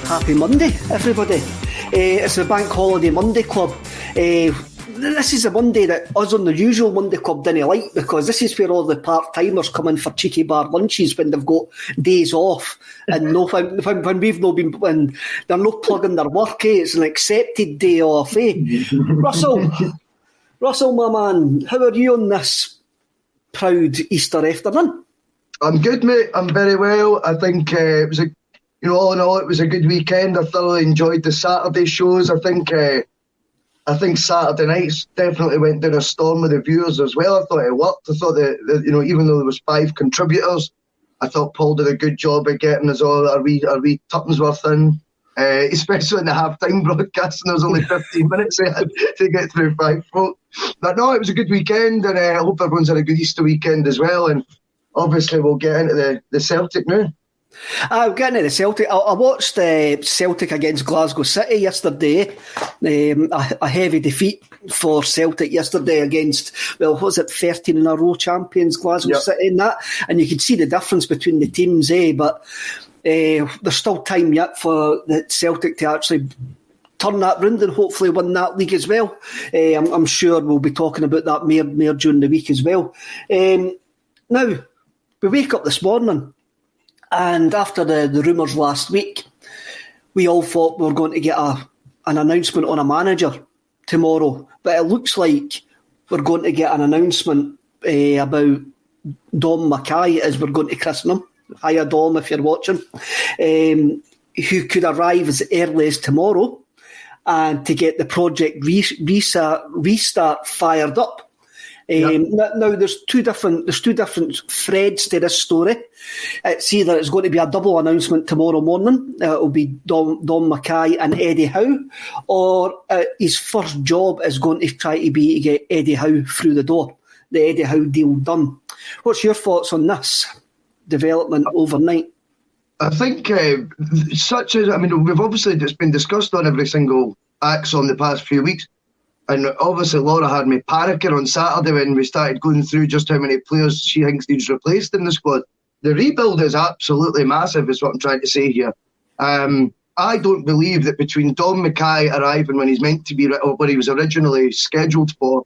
Happy Monday, everybody. It's the Bank Holiday Monday Club. This is a Monday that us on the usual Monday Club didn't like, because this is where all the part-timers come in for cheeky bar lunches when they've got days off and when we've not been, when they're not plugging their work. It's an accepted day off. Russell, my man, how are you on this proud Easter afternoon? I'm good, mate. I'm very well. I think it was all in all, it was a good weekend. I thoroughly enjoyed the Saturday shows. I think Saturday nights definitely went down a storm with the viewers as well. I thought it worked. I thought that even though there was 5 contributors, I thought Paul did a good job of getting us all our wee tuppence worth in, especially in the half-time broadcast, and there was only 15 minutes to get through 5 folk. But no, it was a good weekend, and I hope everyone's had a good Easter weekend as well. And obviously we'll get into the Celtic now. Getting into the Celtic, I watched Celtic against Glasgow City yesterday. A heavy defeat for Celtic yesterday against, 13 in a row champions Glasgow City and that. And you could see the difference between the teams, but there's still time yet for the Celtic to actually turn that round and hopefully win that league as well. I'm sure we'll be talking about that more during the week as well. Now, we wake up this morning, and after the rumours last week, we all thought we were going to get an announcement on a manager tomorrow. But it looks like we're going to get an announcement about Dom Mackay, as we're going to christen him. Hiya, Dom, if you're watching. Who could arrive as early as tomorrow and to get the project restart fired up. Now there's two different threads to this story. It's either it's going to be a double announcement tomorrow morning. It'll be Dom Mackay and Eddie Howe, or his first job is going to try to be to get Eddie Howe through the door. The Eddie Howe deal done. What's your thoughts on this development overnight? I think we've obviously, it's been discussed on every single axon the past few weeks. And obviously Laura had me panicking on Saturday when we started going through just how many players she thinks needs replaced in the squad. The rebuild is absolutely massive, is what I'm trying to say here. I don't believe that between Dom Mackay arriving when he's meant to be, or what he was originally scheduled for,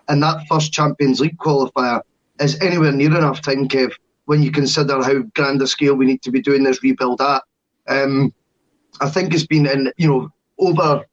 and that first Champions League qualifier is anywhere near enough time, Kev, when you consider how grand a scale we need to be doing this rebuild at. I think it's been over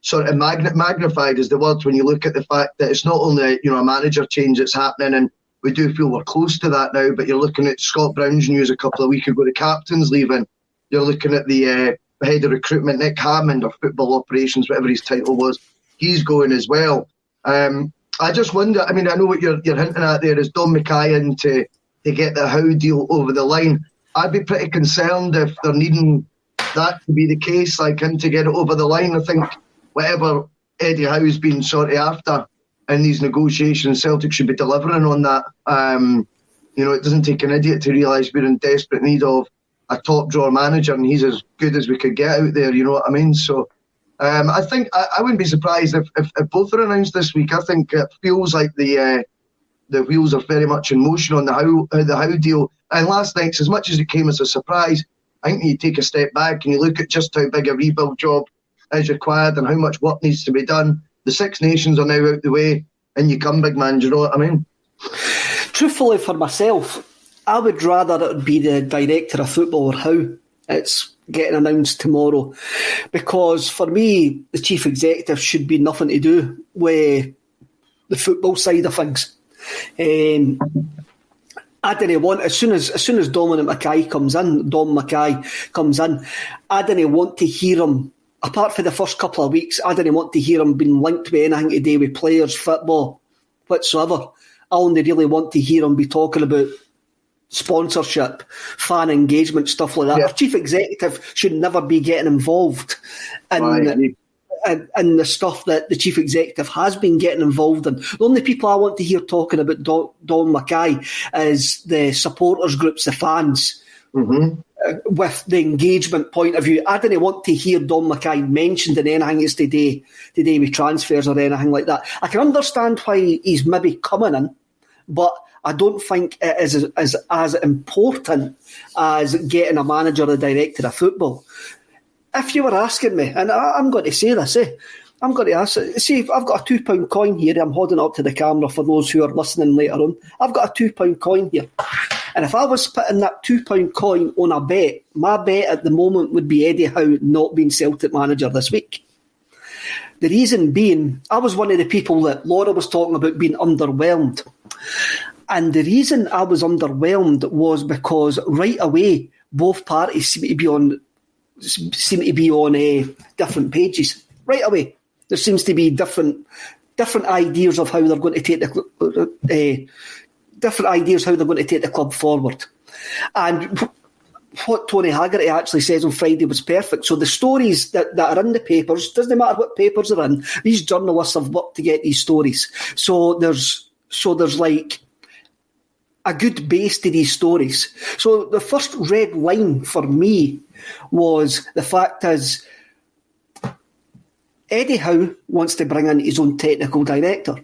sort of magnified is the word when you look at the fact that it's not only a manager change that's happening, and we do feel we're close to that now, but you're looking at Scott Brown's news a couple of weeks ago, the captain's leaving. You're looking at the head of recruitment, Nick Hammond, or football operations, whatever his title was, he's going as well. I just wonder, I know what you're hinting at there is Dom Mackay in to get the Howe deal over the line. I'd be pretty concerned if they're needing that to be the case, like him to get it over the line. I think whatever Eddie Howe's been sort of after in these negotiations, Celtic should be delivering on that. It doesn't take an idiot to realise we're in desperate need of a top drawer manager, and he's as good as we could get out there, you know what I mean? So I think I wouldn't be surprised if both are announced this week. I think it feels like the wheels are very much in motion on the Howe deal. And last night's, as much as it came as a surprise, I think you take a step back and you look at just how big a rebuild job is required and how much work needs to be done. The Six Nations are now out the way, and you come, big man, do you know what I mean? Truthfully, for myself, I would rather it would be the director of football or how it's getting announced tomorrow, because for me, the chief executive should be nothing to do with the football side of things. I didn't want, as soon as Dom Mackay comes in, I didn't want to hear him. Apart from the first couple of weeks, I didn't want to hear him being linked with anything to do with players, football, whatsoever. I only really want to hear him be talking about sponsorship, fan engagement, stuff like that. Our chief executive should never be getting involved in the stuff that the chief executive has been getting involved in. The only people I want to hear talking about Don Mackay is the supporters groups, the fans. Mm-hmm. With the engagement point of view, I didn't want to hear Don Mackay mentioned in anything that's today with transfers or anything like that. I can understand why he's maybe coming in, but I don't think it is as important as getting a manager or director of football. If you were asking me, and I'm going to say this, I'm going to ask, see, I've got a £2 coin here, I'm holding it up to the camera for those who are listening later on. I've got a £2 coin here. And if I was putting that £2 coin on a bet, my bet at the moment would be Eddie Howe not being Celtic manager this week. The reason being, I was one of the people that Laura was talking about being underwhelmed. And the reason I was underwhelmed was because right away, both parties seem to be on different pages. Right away. There seems to be different ideas of how they're going to take the club forward. And what Tony Haggerty actually says on Friday was perfect. So the stories that are in the papers, doesn't matter what papers they're in, these journalists have worked to get these stories. So there's like a good base to these stories. So the first red line for me was the fact is Eddie Howe wants to bring in his own technical director.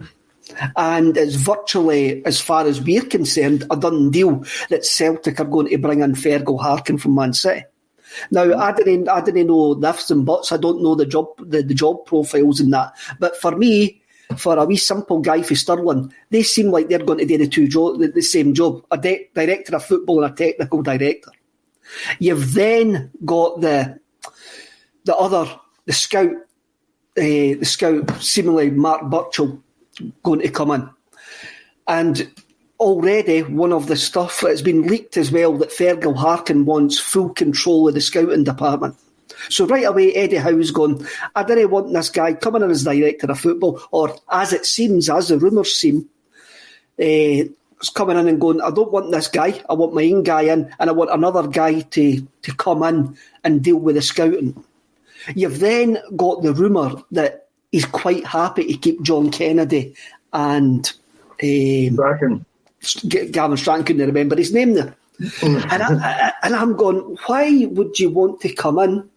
And it's virtually, as far as we're concerned, a done deal that Celtic are going to bring in Fergal Harkin from Man City. Now, I didn't know the ifs and buts. I don't know the job profiles and that. But for me, for a wee simple guy for Stirling, they seem like they're going to do the same job. A director of football and a technical director. You've then got the scout, seemingly Mark Burchell, going to come in. And already one of the stuff that's been leaked as well, that Fergal Harkin wants full control of the scouting department. So right away, Eddie Howe's gone, I didn't want this guy coming in as director of football, or as it seems, as the rumours seem, it's coming in and going, I don't want this guy, I want my own guy in, and I want another guy to come in and deal with the scouting. You've then got the rumour that he's quite happy to keep John Kennedy and Gavin Strachan, couldn't remember his name there. And I'm going, why would you want to come in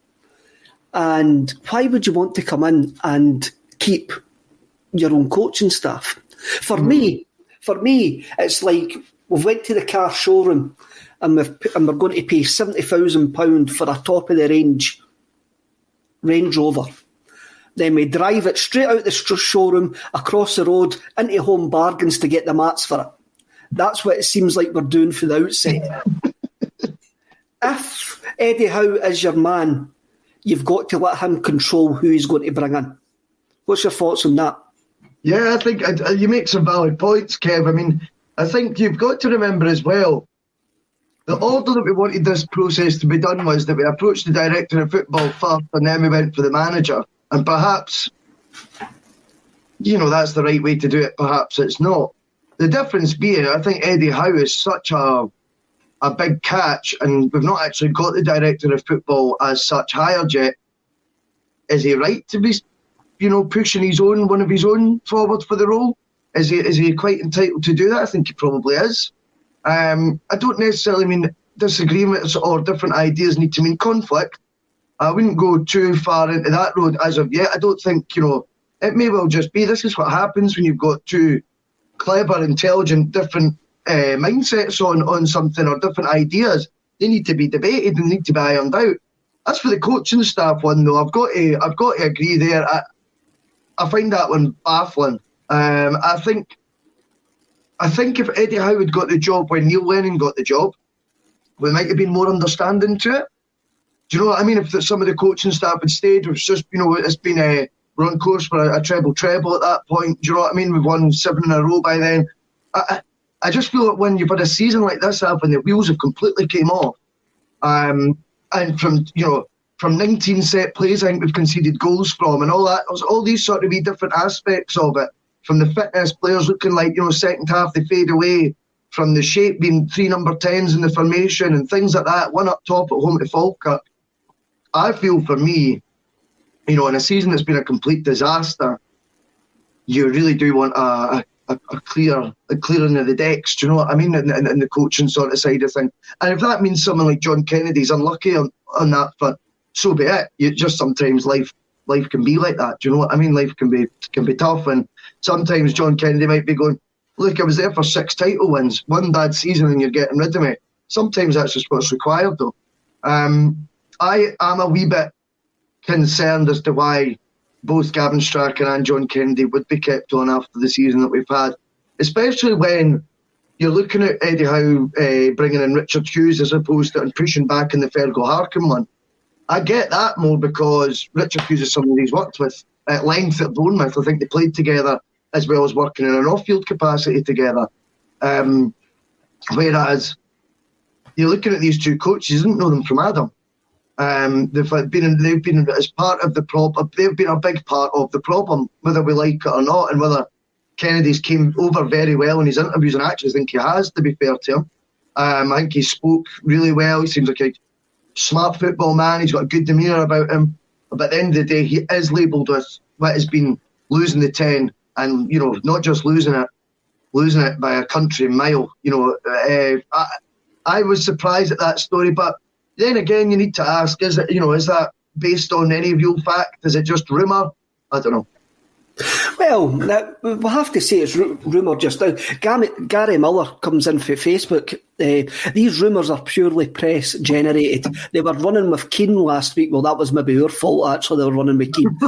and keep your own coaching staff? For me, it's like we've went to the car showroom and we're going to pay £70,000 for a top of the range Range Rover. Then we drive it straight out the showroom, across the road, into Home Bargains to get the mats for it. That's what it seems like we're doing for the outset. If Eddie Howe is your man, you've got to let him control who he's going to bring in. What's your thoughts on that? Yeah, I think you make some valid points, Kev. I mean, I think you've got to remember as well, the order that we wanted this process to be done was that we approached the director of football first and then we went for the manager. And perhaps, that's the right way to do it. Perhaps it's not. The difference being, I think Eddie Howe is such a big catch, and we've not actually got the director of football as such hired yet. Is he right to be, pushing one of his own forward for the role? Is he quite entitled to do that? I think he probably is. I don't necessarily mean disagreements or different ideas need to mean conflict. I wouldn't go too far into that road as of yet. I don't think, it may well just be this is what happens when you've got two clever, intelligent, different mindsets on something or different ideas. They need to be debated and need to be ironed out. As for the coaching staff one, though, I've got to agree there. I find that one baffling. I think if Eddie Howe had got the job when Neil Lennon got the job, we might have been more understanding to it. Do you know what I mean? If some of the coaching staff had stayed, it was just, it's been we're on course for a treble at that point. Do you know what I mean? We've won 7 in a row by then. I just feel like when you've had a season like this happen, the wheels have completely came off. And from 19 set plays, I think we've conceded goals from, and all that. All these sort of wee different aspects of it from the fitness, players looking like, second half they fade away, from the shape being 3 number 10s in the formation and things like that, one up top at home to Falkirk. I feel for me, in a season that's been a complete disaster, you really do want a clearing of the decks, do you know what I mean, in the coaching sort of side of things. And if that means someone like John Kennedy's unlucky on that front, so be it. Just sometimes life can be like that, do you know what I mean? Life can be tough, and sometimes John Kennedy might be going, look, I was there for 6 title wins, one bad season and you're getting rid of me. Sometimes that's just what's required, though. I am a wee bit concerned as to why both Gavin Strachan and John Kennedy would be kept on after the season that we've had, especially when you're looking at Eddie Howe bringing in Richard Hughes as opposed to and pushing back in the Fergal Harkin one. I get that more because Richard Hughes is someone he's worked with at length at Bournemouth. I think they played together as well as working in an off-field capacity together. Whereas you're looking at these two coaches, didn't know them from Adam. They've been as part of the problem. They've been a big part of the problem, whether we like it or not, and whether Kennedy's came over very well in his interviews, and I actually think he has, to be fair to him. I think he spoke really well. He seems like a smart football man. He's got a good demeanour about him. But at the end of the day, he is labelled with what has been losing the 10, and not just losing it by a country mile. I was surprised at that story, but then again, you need to ask: is that based on any real fact? Is it just rumour? I don't know. Well, we'll have to say it's rumour just now. Gary Miller comes in for Facebook. These rumours are purely press generated. They were running with Keane last week. Well, that was maybe our fault, actually. They were running with Keane.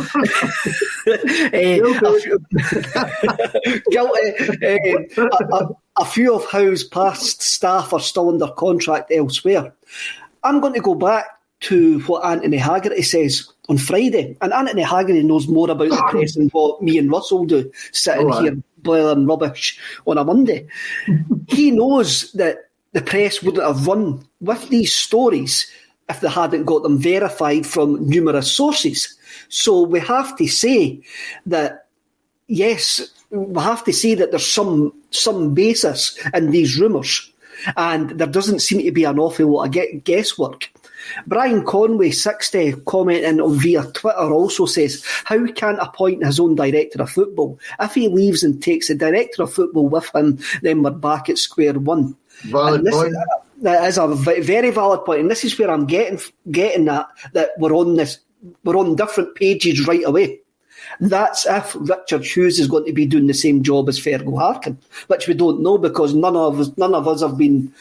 A few of Howe's past staff are still under contract elsewhere. I'm going to go back to what Anthony Haggerty says on Friday. And Anthony Haggerty knows more about the press than what me and Russell do, sitting here blaring rubbish on a Monday. He knows that the press wouldn't have run with these stories if they hadn't got them verified from numerous sources. So we have to say that, yes, we have to say that there's some basis in these rumours, and there doesn't seem to be an awful lot of guesswork. Brian Conway, 60, commenting on via Twitter, also says, how can appoint his own director of football? If he leaves and takes the director of football with him, then we're back at square one. Valid point. That is a very valid point, and this is where I'm getting that we're on different pages right away. That's if Richard Hughes is going to be doing the same job as Fergal Harkin, which we don't know because none of us have been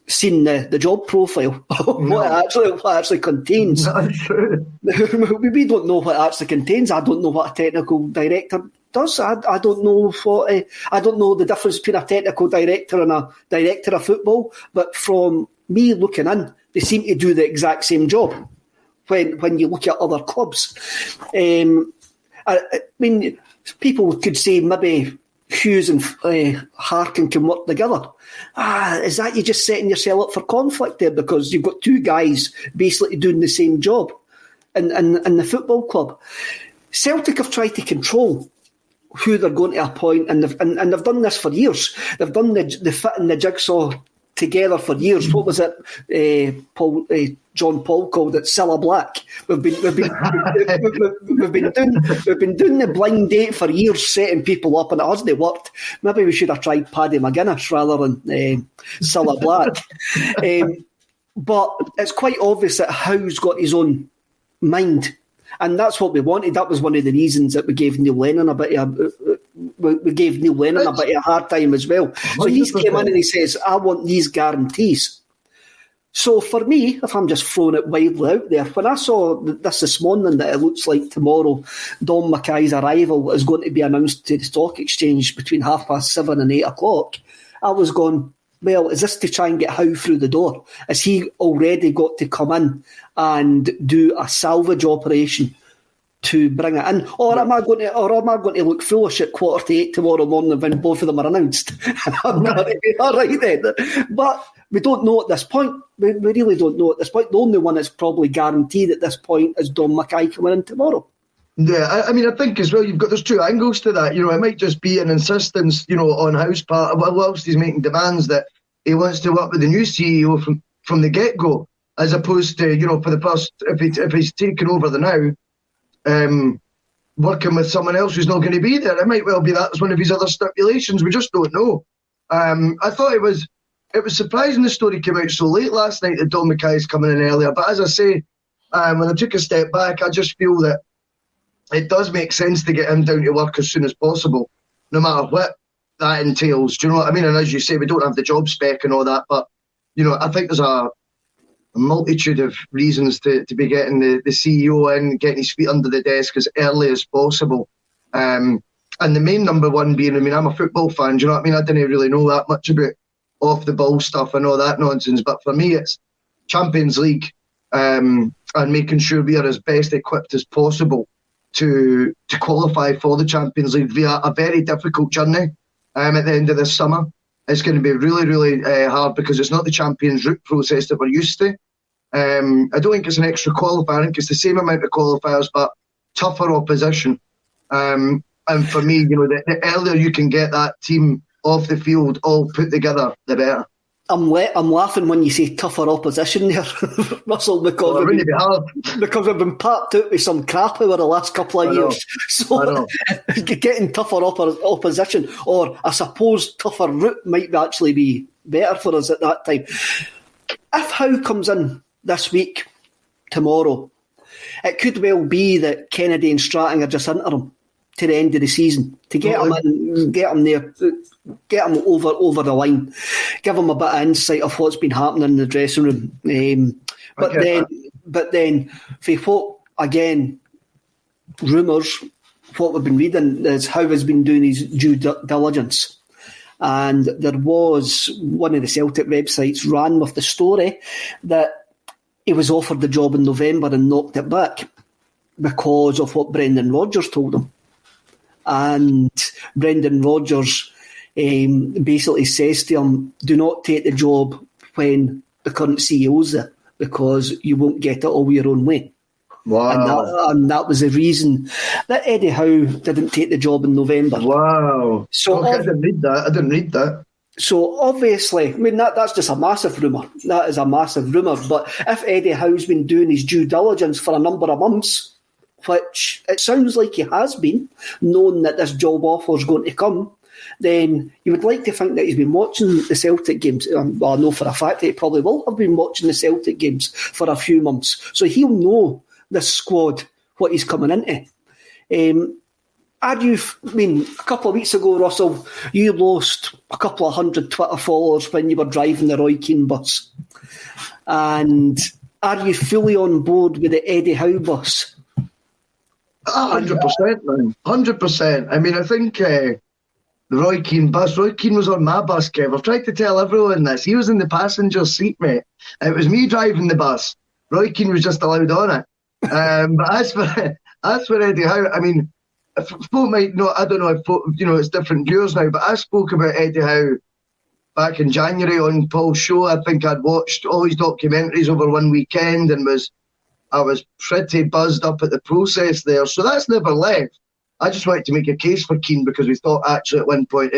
seen the job profile, what it actually contains. That's true. We don't know what it actually contains. I don't know what a technical director does. I don't know I don't know the difference between a technical director and a director of football. But from me looking in, they seem to do the exact same job. When you look at other clubs, I mean, people could say maybe Hughes and Harkin can work together. Is that you just setting yourself up for conflict there because you've got two guys basically doing the same job in the football club? Celtic have tried to control who they're going to appoint, and they've done this for years. They've done the fitting the jigsaw together for years. What was it? John Paul called it Cilla Black. We've been doing the blind date for years, setting people up, and it hasn't worked. Maybe we should have tried Paddy McGuinness rather than Cilla Black. But it's quite obvious that Howe's got his own mind, and that's what we wanted. That was one of the reasons that we gave Neil Lennon a bit of a hard time as well. So he's came in and he says, I want these guarantees. So for me, if I'm just throwing it wildly out there, when I saw this morning that it looks like tomorrow Don Mackay's arrival is going to be announced to the stock exchange between 7:30 and 8 o'clock, I was going, well, is this to try and get Howe through the door? Has he already got to come in and do a salvage operation to bring it in, or am I going to look foolish at 7:45 tomorrow morning when both of them are announced? I'm going to be all right then. But we don't know at this point. We really don't know at this point. The only one that's probably guaranteed at this point is Don Mackay coming in tomorrow. Yeah, I mean, I think as well, there's two angles to that. It might just be an insistence, on Howe's part, whilst he's making demands that he wants to work with the new CEO from the get-go, as opposed to, for the first, if he's taken over the now, working with someone else who's not going to be there. It might well be that's one of his other stipulations. We just don't know. I thought it was surprising the story came out so late last night that Don Mackay's coming in earlier. But as I say, when I took a step back, I just feel that it does make sense to get him down to work as soon as possible, no matter what that entails. Do you know what I mean? And as you say, we don't have the job spec and all that, but, I think there's a multitude of reasons to be getting the CEO in, getting his feet under the desk as early as possible. And the main number one being, I'm a football fan, do you know what I mean? I didn't really know that much about off-the-ball stuff and all that nonsense, but for me it's Champions League and making sure we are as best equipped as possible to qualify for the Champions League via a very difficult journey at the end of this summer. It's going to be really, really hard because it's not the Champions route process that we're used to. I don't think it's an extra qualifier. I think it's the same amount of qualifiers, but tougher opposition. And for me, the earlier you can get that team off the field all put together, the better. I'm laughing when you say tougher opposition there, Russell, because we've been packed out with some crap over the last couple of years. So getting tougher opposition, or I suppose tougher route, might actually be better for us at that time. If Howe comes in this week, tomorrow, it could well be that Kennedy and Stratton are just interim to the end of the season to get him in, get him there, get him over the line, give him a bit of insight of what's been happening in the dressing room. But then, for what, again, rumours, what we've been reading is Howe has been doing his due diligence. And there was one of the Celtic websites ran with the story that he was offered the job in November and knocked it back because of what Brendan Rodgers told him. And Brendan Rodgers basically says to him, do not take the job when the current CEO's there, because you won't get it all your own way. Wow. And that was the reason that Eddie Howe didn't take the job in November. Wow. So I didn't read that. So obviously, that's just a massive rumour. That is a massive rumour. But if Eddie Howe's been doing his due diligence for a number of months, which it sounds like he has been, knowing that this job offer is going to come, then you would like to think that he's been watching the Celtic games. Well, I know for a fact that he probably will have been watching the Celtic games for a few months. So he'll know this squad, what he's coming into. A couple of weeks ago, Russell, you lost a couple of hundred Twitter followers when you were driving the Roy Keane bus. And are you fully on board with the Eddie Howe bus? 100%, man. 100%. I think the Roy Keane bus, Roy Keane was on my bus, Kev. I've tried to tell everyone this. He was in the passenger seat, mate. It was me driving the bus. Roy Keane was just allowed on it. But as for Eddie Howe, folk might not, I don't know if it's different viewers now, but I spoke about Eddie Howe back in January on Paul's show. I think I'd watched all his documentaries over one weekend and I was pretty buzzed up at the process there. So that's never left. I just wanted to make a case for Keane because we thought actually at one point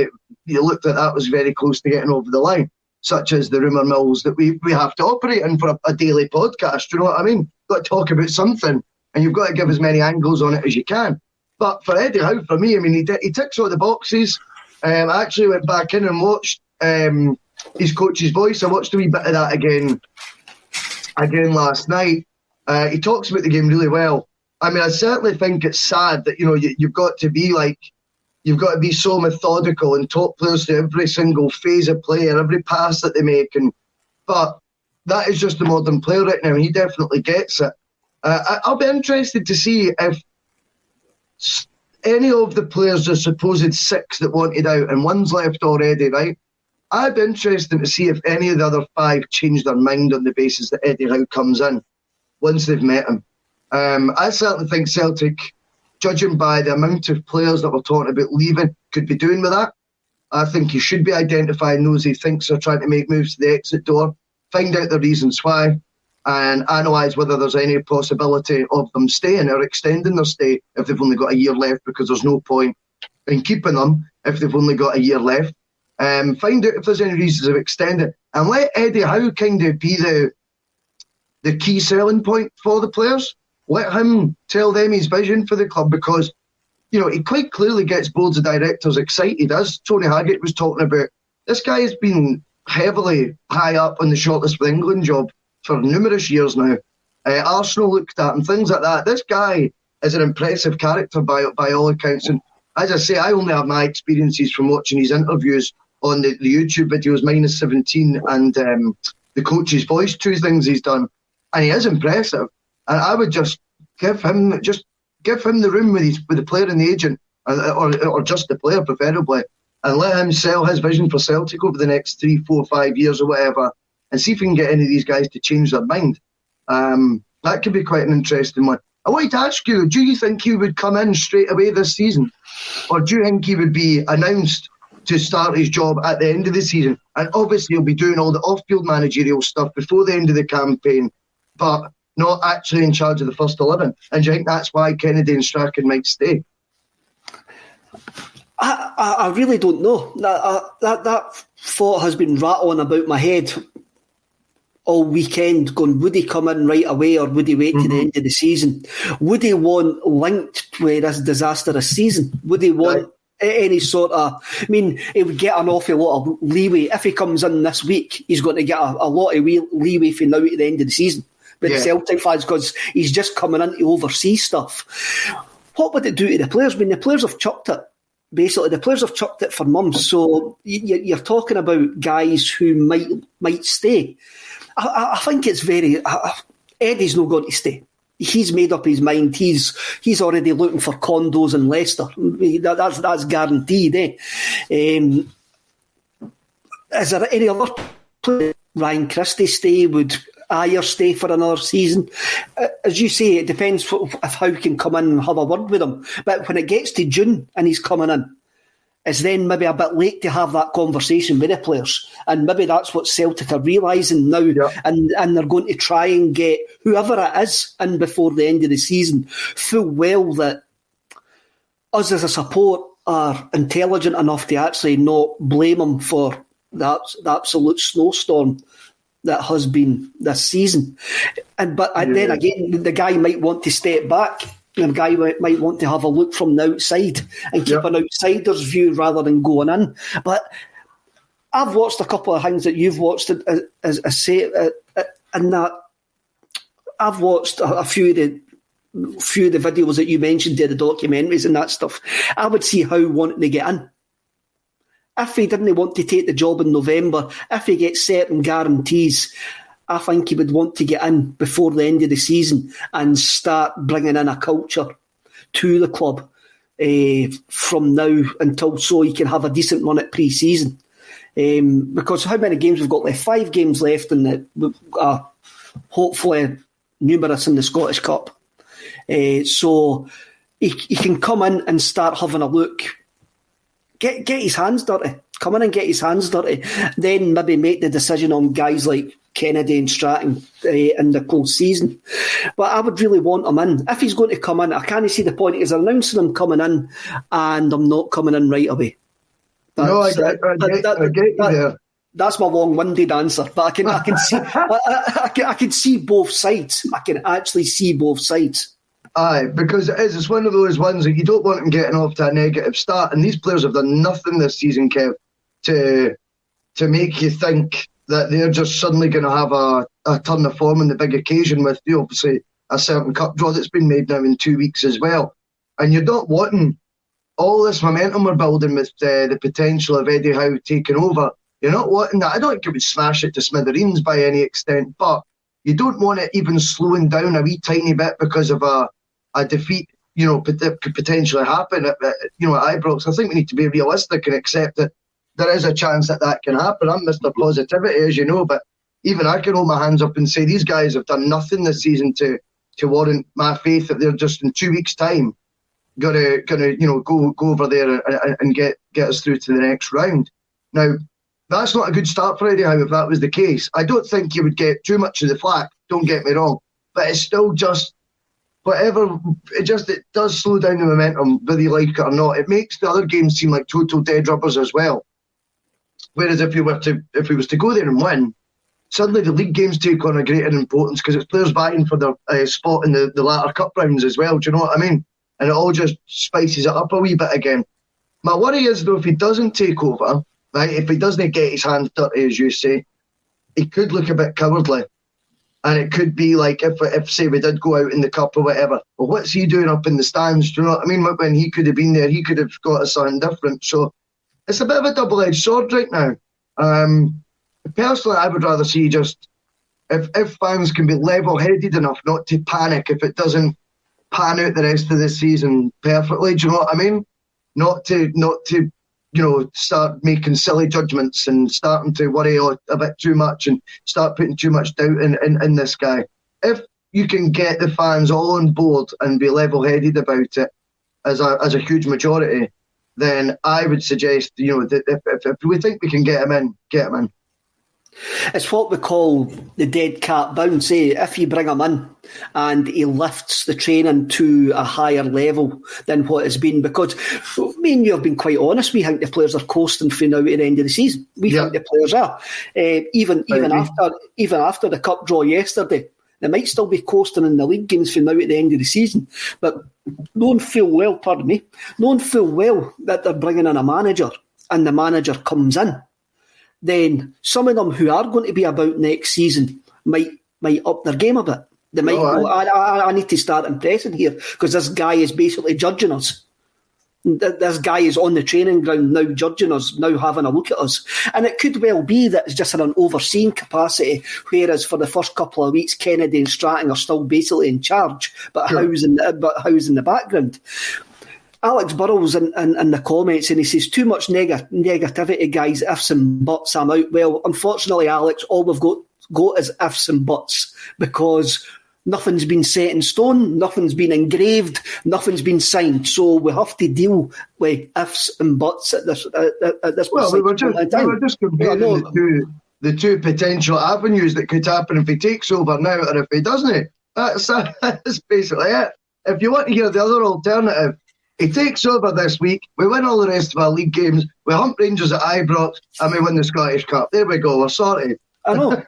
you looked at that was very close to getting over the line, such as the rumour mills that we have to operate in for a daily podcast. Do you know what I mean? You've got to talk about something and you've got to give as many angles on it as you can. But for Eddie Howe, for me, he ticks all the boxes. I actually went back in and watched his coach's voice. I watched a wee bit of that again last night. He talks about the game really well. I certainly think it's sad that you've got to be so methodical and talk players to every single phase of play and every pass that they make. But that is just the modern player right now, and he definitely gets it. I'll be interested to see if any of the players, the supposed 6 that wanted out, and one's left already, right? I'd be interested to see if any of the other 5 change their mind on the basis that Eddie Howe comes in once they've met him. I certainly think Celtic, judging by the amount of players that we're talking about leaving, could be doing with that. I think he should be identifying those he thinks are trying to make moves to the exit door, find out the reasons why, and analyse whether there's any possibility of them staying or extending their stay if they've only got a year left, because there's no point in keeping them if they've only got a year left. Find out if there's any reasons of extending, and let Eddie Howe kind of be the key selling point for the players. Let him tell them his vision for the club, because he quite clearly gets boards of directors excited. As Tony Haggett was talking about, this guy has been heavily high up on the shortlist for the England job for numerous years now. Arsenal looked at him, things like that. This guy is an impressive character by all accounts. And as I say, I only have my experiences from watching his interviews on the YouTube videos, -17 and the Coach's Voice, 2 things he's done. And he is impressive. And I would just give him the room with the player and the agent, or just the player preferably, and let him sell his vision for Celtic over the next 3, 4, 5 years or whatever, and see if we can get any of these guys to change their mind. That could be quite an interesting one. I wanted to ask you, do you think he would come in straight away this season? Or do you think he would be announced to start his job at the end of the season? And obviously he'll be doing all the off-field managerial stuff before the end of the campaign, but not actually in charge of the first 11. And do you think that's why Kennedy and Strachan might stay? I really don't know. That thought has been rattling about my head all weekend, going, would he come in right away or would he wait to the end of the season? Would he want linked with this disastrous season? Would he want any sort of... I mean, he would get an awful lot of leeway. If he comes in this week, he's going to get a lot of leeway from now to the end of the season. But the Celtic fans, because he's just coming in to oversee stuff. What would it do to the players? I mean, the players have chucked it. Basically, the players have chucked it for months. So you're talking about guys who might stay. I think it's very... Eddie's not going to stay. He's made up his mind. He's already looking for condos in Leicester. That's guaranteed, eh? Is there any other player? Ryan Christie stay? Would Ayer stay for another season? As you say, it depends if Howe can come in and have a word with him. But when it gets to June and he's coming in, it's then maybe a bit late to have that conversation with the players. And maybe that's what Celtic are realising now. Yeah. And they're going to try and get whoever it is in before the end of the season, full well that us as a support are intelligent enough to actually not blame him for the absolute snowstorm that has been this season. But then again, the guy might want to step back. The guy might want to have a look from the outside and keep an outsider's view rather than going in. But I've watched a couple of things that you've watched, and that I've watched a few of the videos that you mentioned, the documentaries and that stuff. I would see Howe wanting to get in. If he didn't want to take the job in November, if he gets certain guarantees, I think he would want to get in before the end of the season and start bringing in a culture to the club from now until so he can have a decent run at pre-season. Because how many games we've got left? 5 games left, and hopefully numerous in the Scottish Cup. So he can come in and start having a look. Get his hands dirty. Come in and get his hands dirty. Then maybe make the decision on guys like Kennedy and Stratton in the close season. But I would really want him in. If he's going to come in, I can't see the point. He's announcing him coming in and I'm not coming in right away. I get you there. That's my long-winded answer, but I can see I can see both sides. I can actually see both sides. Aye, because it's one of those ones that you don't want them getting off to a negative start, and these players have done nothing this season, Kev, to make you think that they're just suddenly going to have a turn of form in the big occasion with obviously a certain cup draw that's been made now in 2 weeks as well. And you're not wanting all this momentum we're building with the potential of Eddie Howe taking over. You're not wanting that. I don't think it would smash it to smithereens by any extent, but you don't want it even slowing down a wee tiny bit because of a defeat, that could potentially happen at Ibrox. I think we need to be realistic and accept that there is a chance that can happen. I'm Mr. Positivity, as you know, but even I can hold my hands up and say these guys have done nothing this season to warrant my faith that they're just in 2 weeks' time gonna go over there and get us through to the next round. Now, that's not a good start for Eddie Howe if that was the case. I don't think you would get too much of the flack don't get me wrong, but it's still just whatever. It does slow down the momentum, whether you like it or not. It makes the other games seem like total dead rubbers as well. Whereas if we was to go there and win, suddenly the league games take on a greater importance because it's players vying for their spot in the latter cup rounds as well. Do you know what I mean? And it all just spices it up a wee bit again. My worry is, though, if he doesn't take over, right, if he doesn't get his hands dirty, as you say, he could look a bit cowardly. And it could be like, if say, we did go out in the cup or whatever, well, what's he doing up in the stands? Do you know what I mean? When he could have been there, he could have got us something different. So it's a bit of a double-edged sword right now. Personally, I would rather see just, if fans can be level-headed enough not to panic if it doesn't pan out the rest of the season perfectly, do you know what I mean? Not to start making silly judgments and starting to worry a bit too much and start putting too much doubt in this guy. If you can get the fans all on board and be level-headed about it as a huge majority, then I would suggest, that if we think we can get him in, get him in. It's what we call the dead cat bounce. If you bring him in and he lifts the training to a higher level than what it's been, because me and you have been quite honest, we think the players are coasting through now at the end of the season. We think the players are. Even after the cup draw yesterday, they might still be coasting in the league games from now at the end of the season. But knowing full well that they're bringing in a manager and the manager comes in, then some of them who are going to be about next season might up their game a bit. They might go, I need to start impressing here because this guy is basically judging us. This guy is on the training ground now judging us, now having a look at us. And it could well be that it's just in an overseeing capacity, whereas for the first couple of weeks, Kennedy and Stratton are still basically in charge, but Howe's in the background. Alex Burrows in the comments, and he says, too much negativity, guys, ifs and buts, I'm out. Well, unfortunately, Alex, all we've got is ifs and buts, because nothing's been set in stone, nothing's been engraved, nothing's been signed. So we have to deal with ifs and buts at this well, we were just comparing the two potential avenues that could happen if he takes over now or if he doesn't. That's basically it. If you want to hear the other alternative, he takes over this week, we win all the rest of our league games, we hump Rangers at Ibrox, and we win the Scottish Cup. There we go, we're sorted. I know.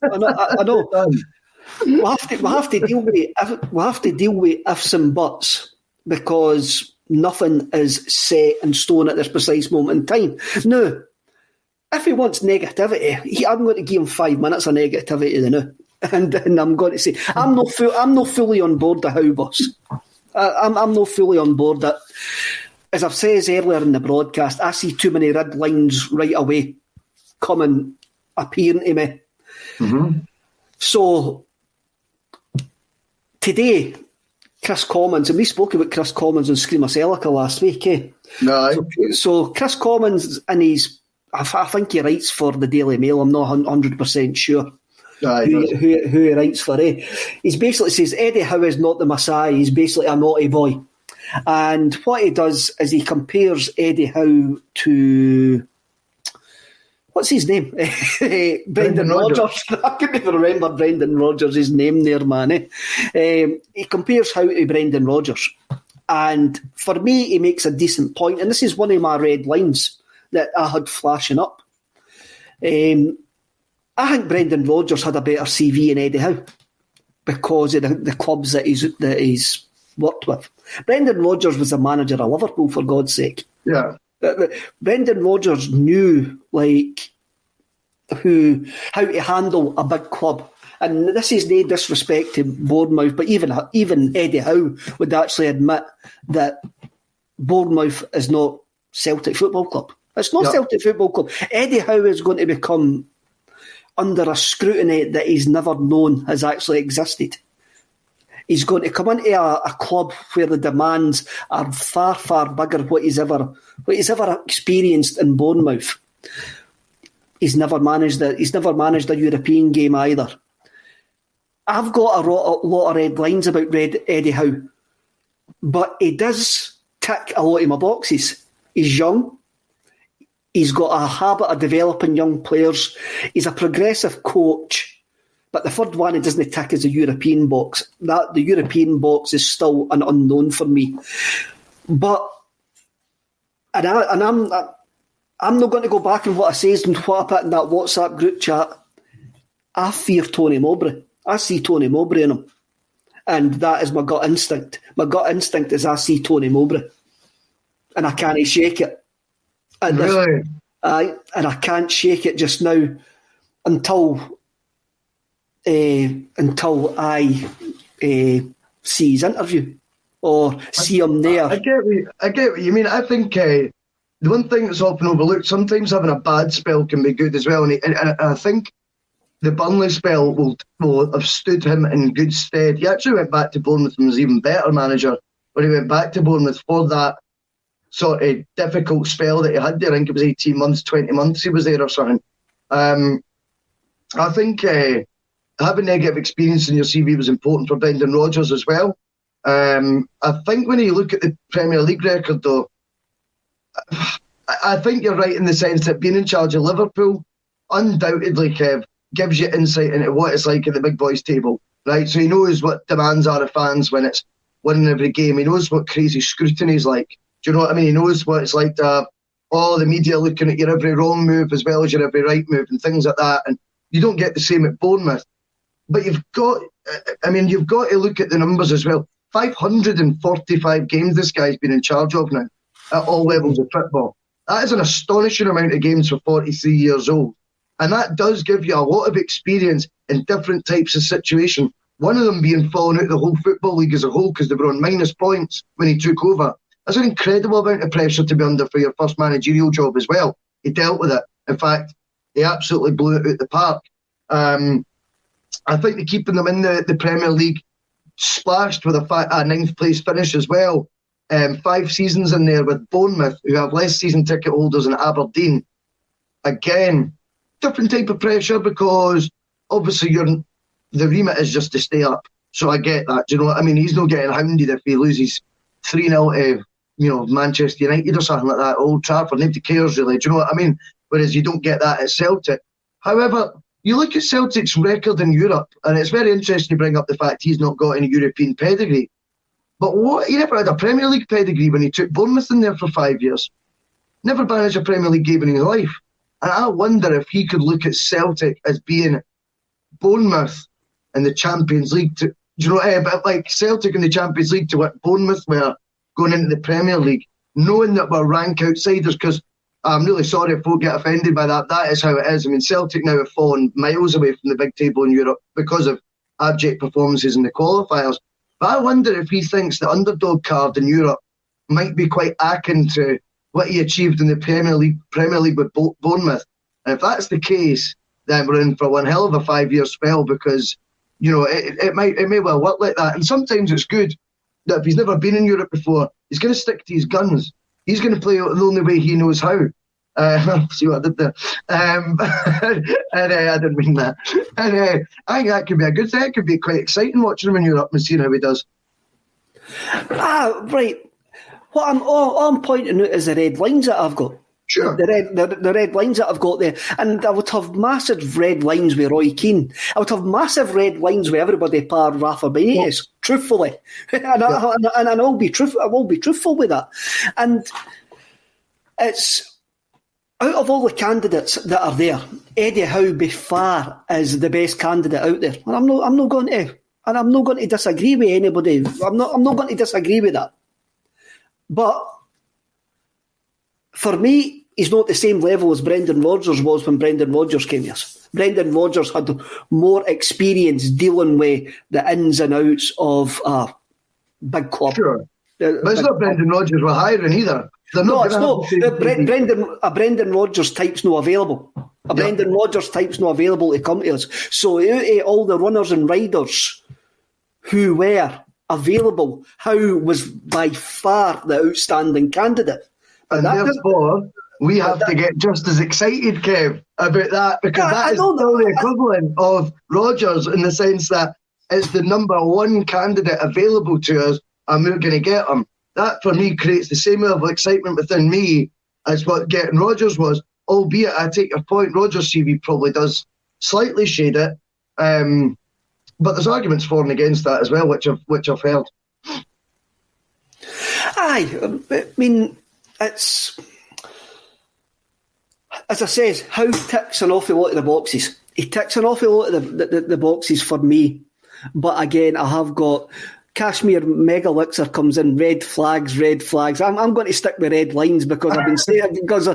We'll have to deal with ifs and buts, because nothing is set in stone at this precise moment in time. Now, if he wants negativity, I'm going to give him 5 minutes of negativity now. And I'm going to say, I'm not fully on board the Howe bus. I'm not fully on board that. As I've said earlier in the broadcast, I see too many red lines right away appearing to me. Mm-hmm. So today, Chris Commons, and we spoke about Chris Commons and Screamer Celica last week, No. So Chris Commons, and I think he writes for the Daily Mail, I'm not 100% sure. Who he writes for, He basically says Eddie Howe is not the Messiah, he's basically a naughty boy. And what he does is he compares Eddie Howe to, what's his name? Brendan Rodgers. I couldn't even remember Brendan Rodgers' name there, man. He compares Howe to Brendan Rodgers. And for me, he makes a decent point, and this is one of my red lines that I had flashing up. I think Brendan Rodgers had a better CV than Eddie Howe because of the clubs that he's worked with. Brendan Rodgers was the manager of Liverpool, for God's sake. Yeah. Brendan Rodgers knew how to handle a big club. And this is no disrespect to Bournemouth, but even Eddie Howe would actually admit that Bournemouth is not Celtic Football Club. It's not Celtic Football Club. Eddie Howe is going to become under a scrutiny that he's never known has actually existed. He's going to come into a club where the demands are far, far bigger than what he's ever experienced in Bournemouth. He's never managed a European game either. I've got a lot of red lines about Eddie Howe, but he does tick a lot of my boxes. He's young. He's got a habit of developing young players. He's a progressive coach, But the third one it doesn't tick is the European box. The European box is still an unknown for me. But I'm not going to go back on what I says and what I put in that WhatsApp group chat. I fear Tony Mowbray. I see Tony Mowbray in him. And that is my gut instinct. My gut instinct is I see Tony Mowbray. And I can't shake it. And really? And I can't shake it just now until I see his interview or see him there. I get what you mean. I think the one thing that's often overlooked, sometimes having a bad spell can be good as well. And I think the Burnley spell will have stood him in good stead. He actually went back to Bournemouth and was an even better manager when he went back to Bournemouth for that sort of difficult spell that he had there. I think it was 18 months, 20 months he was there or something. I think having negative experience in your CV was important for Brendan Rodgers as well. I think when you look at the Premier League record, though, I think you're right in the sense that being in charge of Liverpool undoubtedly, Kev, gives you insight into what it's like at the big boys table, right? So he knows what demands are of fans when it's winning every game. He knows what crazy scrutiny is like. Do you know what I mean? He knows what it's like to have all the media looking at your every wrong move as well as your every right move and things like that. And you don't get the same at Bournemouth. But you've got to look at the numbers as well. 545 games this guy's been in charge of now at all levels of football. That is an astonishing amount of games for 43 years old. And that does give you a lot of experience in different types of situation. One of them being falling out of the whole Football League as a whole because they were on minus points when he took over. That's an incredible amount of pressure to be under for your first managerial job as well. He dealt with it. In fact, he absolutely blew it out the park. I think they're keeping them in the Premier League splashed with a ninth place finish as well. 5 seasons in there with Bournemouth, who have less season ticket holders than Aberdeen. Again, different type of pressure because obviously the remit is just to stay up. So I get that. Do you know what I mean? He's not getting hounded if he loses 3-0 to Manchester United or something like that, Old Trafford. Nobody cares really. Do you know what I mean? Whereas you don't get that at Celtic. However, you look at Celtic's record in Europe, and it's very interesting to bring up the fact he's not got any European pedigree. But he never had a Premier League pedigree when he took Bournemouth in there for 5 years. Never managed a Premier League game in his life. And I wonder if he could look at Celtic as being Bournemouth in the Champions League. But like Celtic in the Champions League to what Bournemouth were going into the Premier League, knowing that we're rank outsiders, because I'm really sorry if folk get offended by that. That is how it is. I mean, Celtic now have fallen miles away from the big table in Europe because of abject performances in the qualifiers. But I wonder if he thinks the underdog card in Europe might be quite akin to what he achieved in the Premier League with Bournemouth. And if that's the case, then we're in for one hell of a 5-year spell because, it may well work like that. And sometimes it's good that if he's never been in Europe before, he's going to stick to his guns. He's going to play the only way he knows how. See what I did there? And I didn't mean that. And I think that could be a good thing. It could be quite exciting watching him in Europe and seeing how he does. Right. What I'm pointing out is the red lines that I've got. Sure. The red lines that I've got there. And I would have massive red lines with Roy Keane. I would have massive red lines with everybody apart Rafa Benitez, truthfully. And I will be truthful with that. And it's out of all the candidates that are there, Eddie Howe by far is the best candidate out there. And I'm not going to disagree with anybody. I'm not going to disagree with that. But for me, he's not the same level as Brendan Rodgers was when Brendan Rodgers came here. Brendan Rodgers had more experience dealing with the ins and outs of a big club. Sure. But it's not Brendan Rodgers we're hiring either. No, it's not. Brendan Rodgers type's not available. Brendan Rodgers type's not available to come to us. So all the runners and riders who were available, Howe was by far the outstanding candidate. And therefore, we have to get just as excited, Kev, about that, because that is still the equivalent of Rodgers in the sense that it's the number one candidate available to us and we're going to get him. That, for me, creates the same level of excitement within me as what getting Rodgers was, albeit, I take your point, Rodgers' CV probably does slightly shade it, But there's arguments for and against that as well, which I've heard. Aye, I mean, it's, as I says, Howe ticks an awful lot of the boxes. He ticks an awful lot of the boxes for me. But again, I have got Kashmir Mega Elixir comes in, red flags. I'm going to stick with red lines because I've been saying because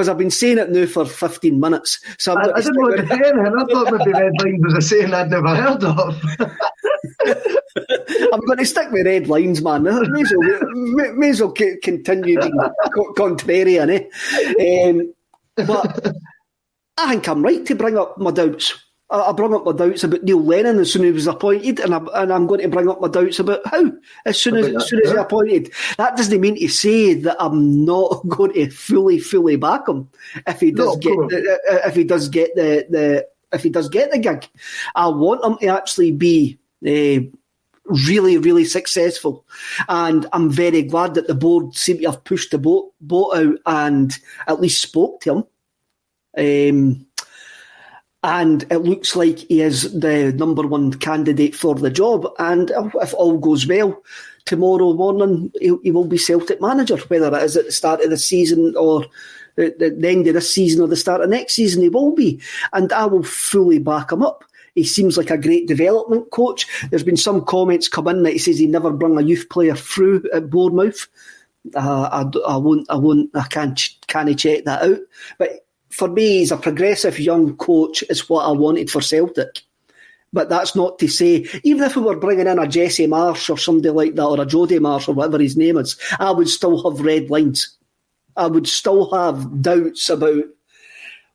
I've been saying it now for 15 minutes. So I didn't know what to say, and I thought maybe red lines was a saying I'd never heard of. I'm going to stick with red lines, man. May as well continue being contrarian, but I think I'm right to bring up my doubts. I brought up my doubts about Neil Lennon as soon as he was appointed, and I'm going to bring up my doubts about Howe as soon as he's appointed. That doesn't mean to say that I'm not going to fully back him if he does get the gig. I want him to actually be really, really successful, and I'm very glad that the board seem to have pushed the boat out and at least spoke to him. And it looks like he is the number one candidate for the job. And if all goes well, tomorrow morning he will be Celtic manager, whether it is at the start of the season or the end of this season or the start of next season, he will be. And I will fully back him up. He seems like a great development coach. There's been some comments come in that he says he never brought a youth player through at Bournemouth. I can't check that out. But for me, he's a progressive young coach is what I wanted for Celtic. But that's not to say, even if we were bringing in a Jesse Marsh or somebody like that, or a Jody Marsh or whatever his name is, I would still have red lines. I would still have doubts about...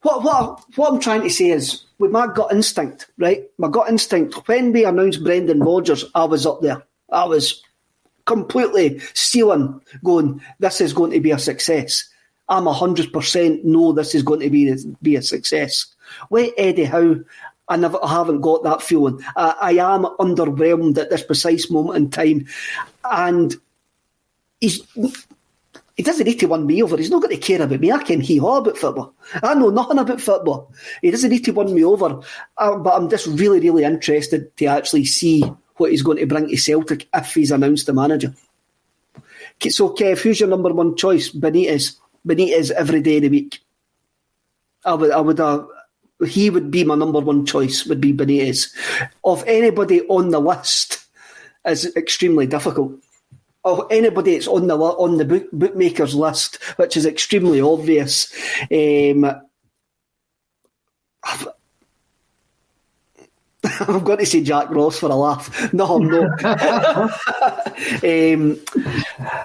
What I'm trying to say is, with my gut instinct, right? My gut instinct, when we announced Brendan Rodgers, I was up there. I was completely stealing, going, this is going to be a success. I'm 100% know this is going to be a success. With Eddie Howe, I haven't got that feeling. I am underwhelmed at this precise moment in time, and he doesn't need to win me over. He's not going to care about me. I can hee-haw about football. I know nothing about football. He doesn't need to win me over. But I'm just really, really interested to actually see what he's going to bring to Celtic if he's announced the manager. So, Kev, who's your number one choice? Benitez every day of the week. He would be my number one choice, would be Benitez. Of anybody on the list is extremely difficult. Of anybody that's on the bookmakers list, which is extremely obvious. I'm going to say Jack Ross for a laugh. No, I'm not.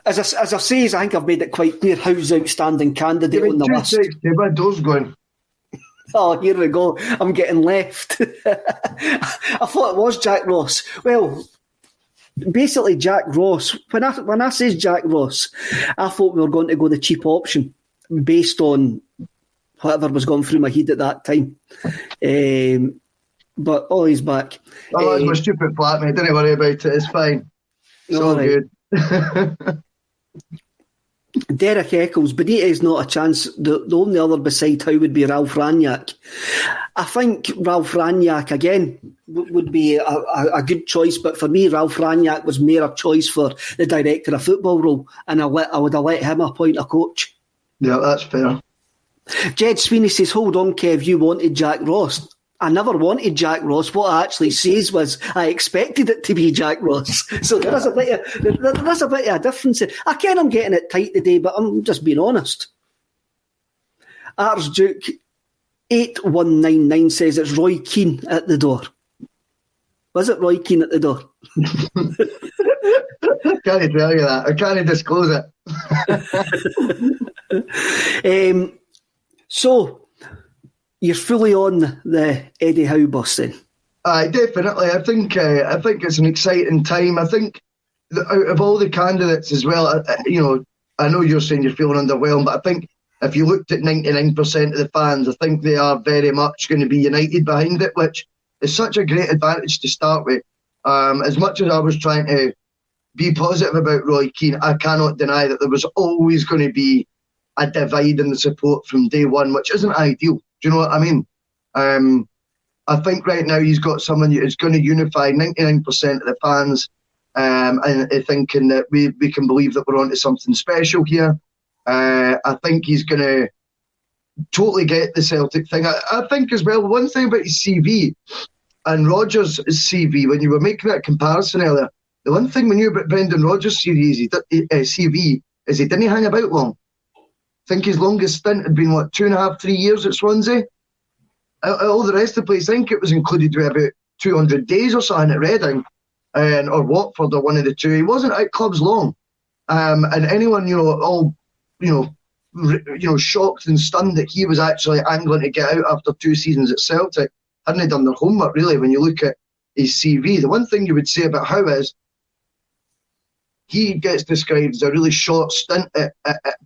As I say, I think I've made it quite clear who's outstanding candidate on the list. Where doors going? Oh, here we go. I'm getting left. I thought it was Jack Ross. Well, basically Jack Ross. When I says Jack Ross, I thought we were going to go the cheap option based on whatever was going through my head at that time. But Ollie's back. Oh, it's my stupid flatmate. Don't worry about it. It's fine. It's all good. Derek Eccles, Benitez not a chance. The only other beside Howe would be Ralph Rangnick. I think Ralph Rangnick again would be a good choice, but for me, Ralph Rangnick was more a choice for the director of football role, and I would have let him appoint a coach. Yeah, that's fair. Jed Sweeney says, "Hold on, Kev, you wanted Jack Ross." I never wanted Jack Ross. What I actually says was I expected it to be Jack Ross. So there is a bit of a difference. I ken I'm getting it tight today, but I'm just being honest. Arsduke 8199 says it's Roy Keane at the door. Was it Roy Keane at the door? I can't tell you that. I can't disclose it. So you're fully on the Eddie Howe bus then? Definitely. I think it's an exciting time. I think out of all the candidates as well, I know you're saying you're feeling underwhelmed, but I think if you looked at 99% of the fans, I think they are very much going to be united behind it, which is such a great advantage to start with. As much as I was trying to be positive about Roy Keane, I cannot deny that there was always going to be a divide in the support from day one, which isn't ideal. Do you know what I mean? I think right now he's got someone who's going to unify 99% of the fans, and thinking that we can believe that we're onto something special here. I think he's going to totally get the Celtic thing. I think as well, one thing about his CV and Rodgers' CV, when you were making that comparison earlier, the one thing we knew about Brendan Rodgers' CV is he didn't hang about long. I think his longest stint had been, 2.5, 3 years at Swansea? All the rest of the place, I think it was included with about 200 days or something at Reading, or Watford, or one of the two. He wasn't at clubs long. And anyone, shocked and stunned that he was actually angling to get out after 2 seasons at Celtic hadn't done their homework, really, when you look at his CV. The one thing you would say about Howe is he gets described as a really short stint at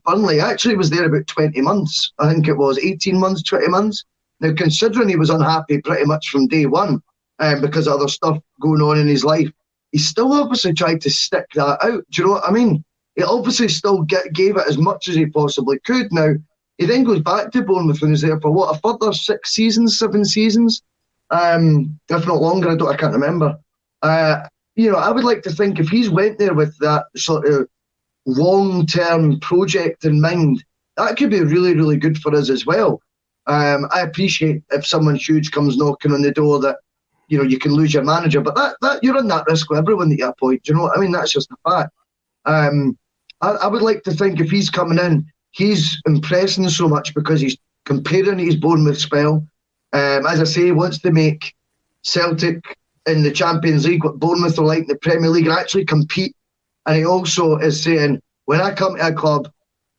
Burnley. He actually was there about 20 months. I think it was 18 months, 20 months. Now, considering he was unhappy pretty much from day one because of other stuff going on in his life, he still obviously tried to stick that out. Do you know what I mean? He obviously still gave it as much as he possibly could. Now, he then goes back to Bournemouth and is there for a further 6 seasons, 7 seasons? If not longer, I can't remember. I would like to think if he's went there with that sort of long-term project in mind, that could be really, really good for us as well. I appreciate if someone huge comes knocking on the door that, you can lose your manager, but that you run that risk with everyone that you appoint. Do you know what I mean? That's just a fact. I would like to think if he's coming in, he's impressing so much because he's comparing his Bournemouth spell. As I say, he wants to make Celtic in the Champions League what Bournemouth are like in the Premier League and actually compete. And he also is saying, when I come to a club,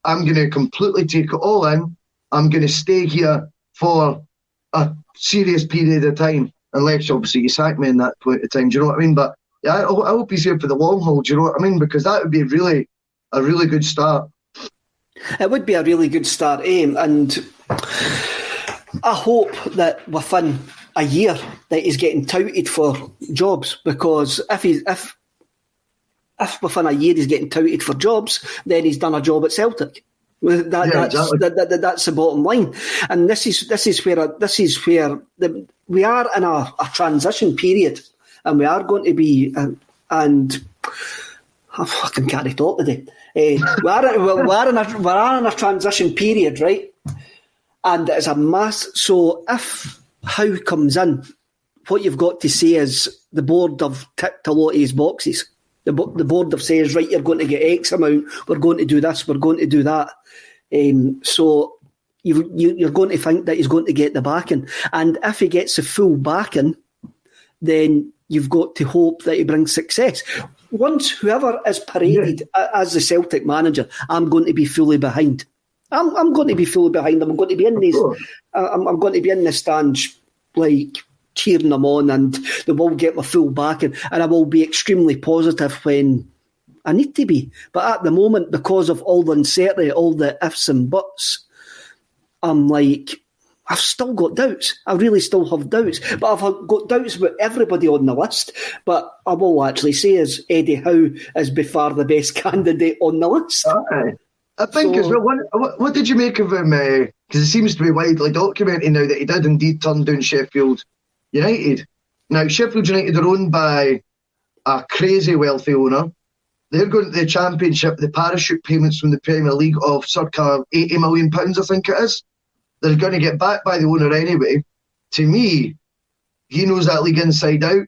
I'm going to completely take it all in. I'm going to stay here for a serious period of time, unless obviously you sack me in that point of time. Do you know what I mean? But yeah, I hope he's here for the long haul. Do you know what I mean? Because that would be a really good start. It would be a really good start, and I hope that within a year that he's getting touted for jobs, because if within a year he's getting touted for jobs, then he's done a job at Celtic. Exactly. That's the bottom line, and this is where we are in a transition period, and we are going to be, and I fucking can't talk today. We are in a transition period, right? And it's a mass. So if Howe comes in, what you've got to say is the board have ticked a lot of his boxes. The board have says, right, you're going to get X amount. We're going to do this. We're going to do that. So you're going to think that he's going to get the backing, and if he gets the full backing, then you've got to hope that he brings success. Once whoever is paraded as the Celtic manager, I'm going to be fully behind. I'm going to be fully behind them. I'm going to be in these. I'm going to be in the stands, like cheering them on, and they will get my full backing, and I will be extremely positive when I need to be. But at the moment, because of all the uncertainty, all the ifs and buts, I'm like, I've still got doubts. I really still have doubts. But I've got doubts about everybody on the list. But I will actually say is Eddie Howe is by far the best candidate on the list. I think as well, what did you make of him? Because it seems to be widely documented now that he did indeed turn down Sheffield United. Now, Sheffield United are owned by a crazy wealthy owner. They're going to the Championship, the parachute payments from the Premier League of circa £80 million, I think it is. They're going to get backed by the owner anyway. To me, he knows that league inside out.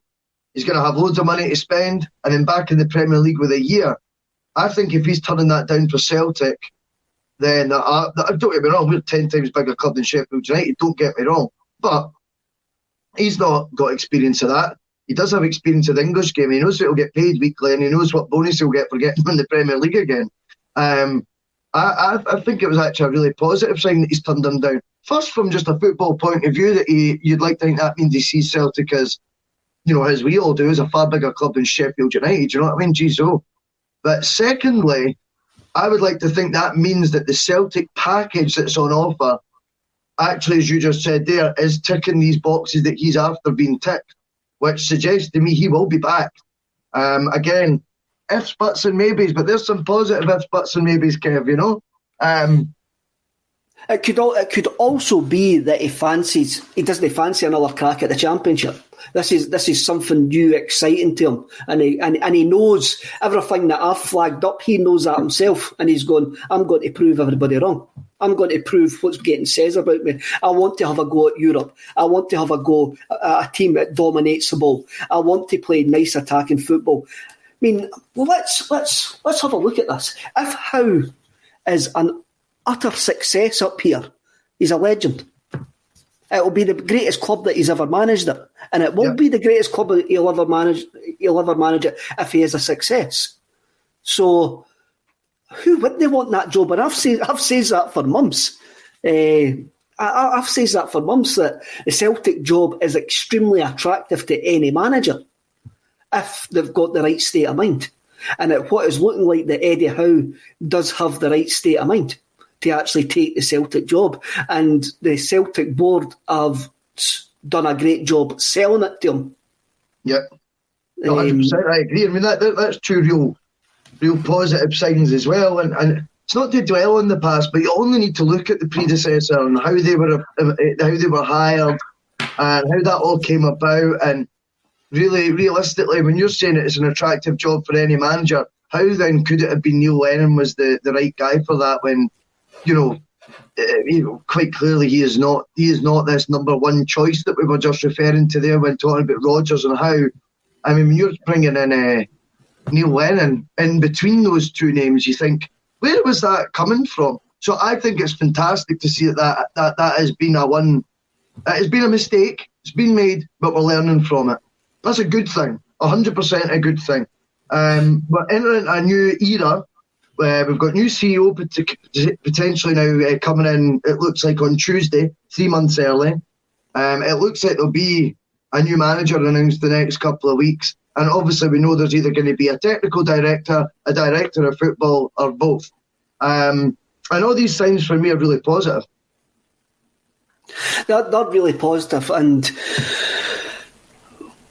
He's going to have loads of money to spend, and then back in the Premier League with a year. I think if he's turning that down for Celtic, then don't get me wrong, we're 10 times bigger club than Sheffield United, don't get me wrong. But he's not got experience of that. He does have experience of the English game. He knows that he'll get paid weekly, and he knows what bonus he'll get for getting in the Premier League again. I think it was actually a really positive sign that he's turned him down. First, from just a football point of view, that you'd like to think that means he sees Celtic as, as we all do, as a far bigger club than Sheffield United. You know what I mean? Geez, oh. But secondly, I would like to think that means that the Celtic package that's on offer, actually, as you just said there, is ticking these boxes that he's after being ticked, which suggests to me he will be back. Again, ifs, buts and maybes, but there's some positive ifs, buts and maybes, Kev, It could also be that he doesn't fancy another crack at the Championship. This is something new, exciting to him, and he knows everything that I've flagged up. He knows that himself, and he's going, I'm going to prove everybody wrong. I'm going to prove what's getting says about me. I want to have a go at Europe. I want to have a go at a team that dominates the ball. I want to play nice attacking football. I mean, well, let's have a look at this. If Howe is an utter success up here, he's a legend. It will be the greatest club that he's ever managed it, and it won't be the greatest club that he'll ever manage it if he is a success. So, who wouldn't want that job? And I've said that for months. I've said that for months, that the Celtic job is extremely attractive to any manager if they've got the right state of mind. And at what is looking like that Eddie Howe does have the right state of mind to actually take the Celtic job. And the Celtic board have done a great job selling it to him. Yep. 100%, I agree. I mean, that's two real positive signs as well. And it's not to dwell on the past, but you only need to look at the predecessor and how they were hired and how that all came about. And really, realistically, when you're saying it's an attractive job for any manager, how then could it have been Neil Lennon was the right guy for that when, quite clearly he is not this number one choice that we were just referring to there when talking about Rodgers and Howe. I mean, when you're bringing in Neil Lennon in between those two names, you think, where was that coming from? So I think it's fantastic to see that has been it has been a mistake. It's been made, but we're learning from it. That's a good thing, 100% a good thing. We're entering a new era. We've got new CEO potentially now coming in, it looks like on Tuesday, 3 months early. It looks like there'll be a new manager announced the next couple of weeks. And obviously we know there's either going to be a technical director, a director of football, or both. And all these signs for me are really positive. They're really positive, and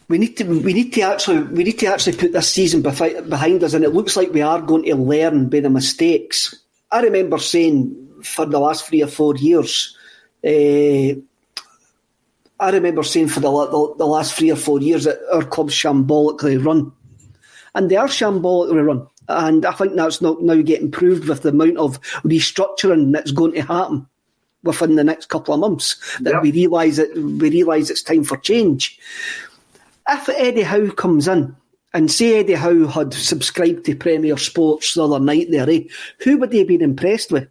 we need to actually put this season behind us, and it looks like we are going to learn by the mistakes. I remember saying for the last 3 or 4 years, that our club's shambolically run, and they are shambolically run, and I think that's not now getting proved with the amount of restructuring that's going to happen within the next couple of months. That we realise it's time for change. If Eddie Howe comes in, and say Eddie Howe had subscribed to Premier Sports the other night there, who would he have been impressed with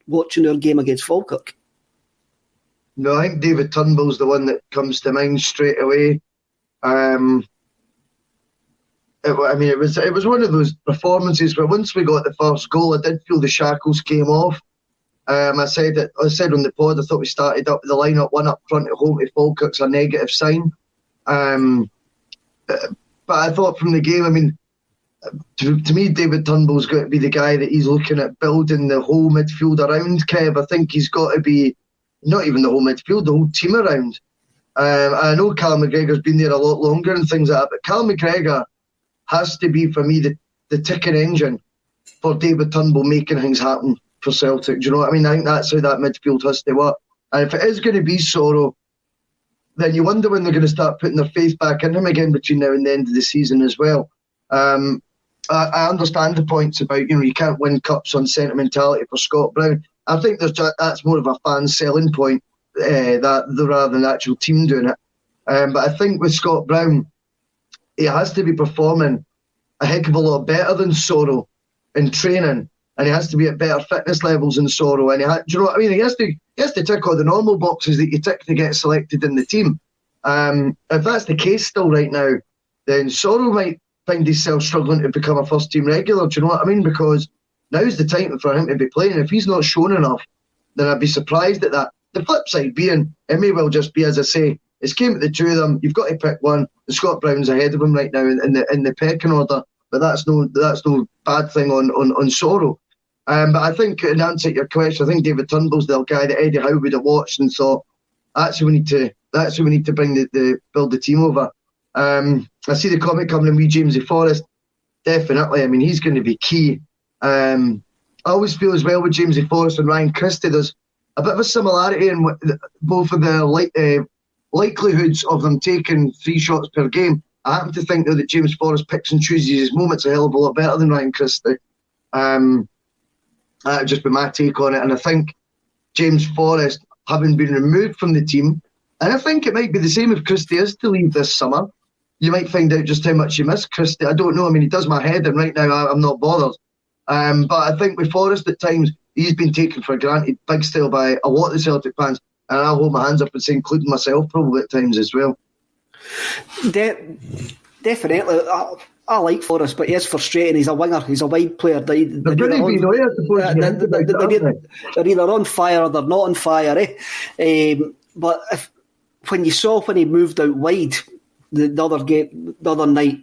watching our game against Falkirk? No, I think David Turnbull's the one that comes to mind straight away. It was one of those performances where once we got the first goal, I did feel the shackles came off. I said on the pod, I thought we started up with the lineup, one up front at home to Falkirk's a negative sign. But I thought from the game, I mean, to me, David Turnbull's got to be the guy that he's looking at building the whole midfield around, Kev. I think he's got to be, not even the whole midfield, the whole team around. I know Cal McGregor's been there a lot longer and things like that, but Cal McGregor has to be, for me, the ticking engine for David Turnbull making things happen for Celtic. Do you know what I mean? I think that's how that midfield has to work. And if it is going to be Sorrow, then you wonder when they're going to start putting their faith back in him again between now and the end of the season as well. I understand the points about, you can't win cups on sentimentality for Scott Brown. I think that's more of a fan selling point rather than the actual team doing it. But I think with Scott Brown, he has to be performing a heck of a lot better than Sorrow in training, and he has to be at better fitness levels than Sorrow. And do you know what I mean? He has to tick all the normal boxes that you tick to get selected in the team. If that's the case still right now, then Sorrow might find himself struggling to become a first-team regular. Do you know what I mean? Because now's the time for him to be playing. If he's not shown enough, then I'd be surprised at that. The flip side being, it may well just be, as I say, it's came to the two of them. You've got to pick one. And Scott Brown's ahead of him right now in the pecking order. But that's no bad thing on Sorrow. But I think, in answer to your question, I think David Turnbull's the guy that Eddie Howe would have watched and thought, that's who we need to bring build the team over. I see the comment coming in with Jamesy Forrest. Definitely. I mean, he's going to be key. I always feel as well with Jamesy Forrest and Ryan Christie, there's a bit of a similarity in both of the likelihoods of them taking 3 shots per game. I happen to think, though, that James Forrest picks and chooses his moments a hell of a lot better than Ryan Christie. That would just be my take on it. And I think James Forrest, having been removed from the team, and I think it might be the same if Christie is to leave this summer. You might find out just how much you miss Christie. I don't know. I mean, he does my head in right now. I'm not bothered. But I think with Forrest at times, he's been taken for granted big style by a lot of the Celtic fans. And I'll hold my hands up and say, including myself, probably at times as well. Definitely. I like Forrest, but he is frustrating. He's a winger. He's a wide player. They're either on fire or they're not on fire. But when you saw when he moved out wide the other night,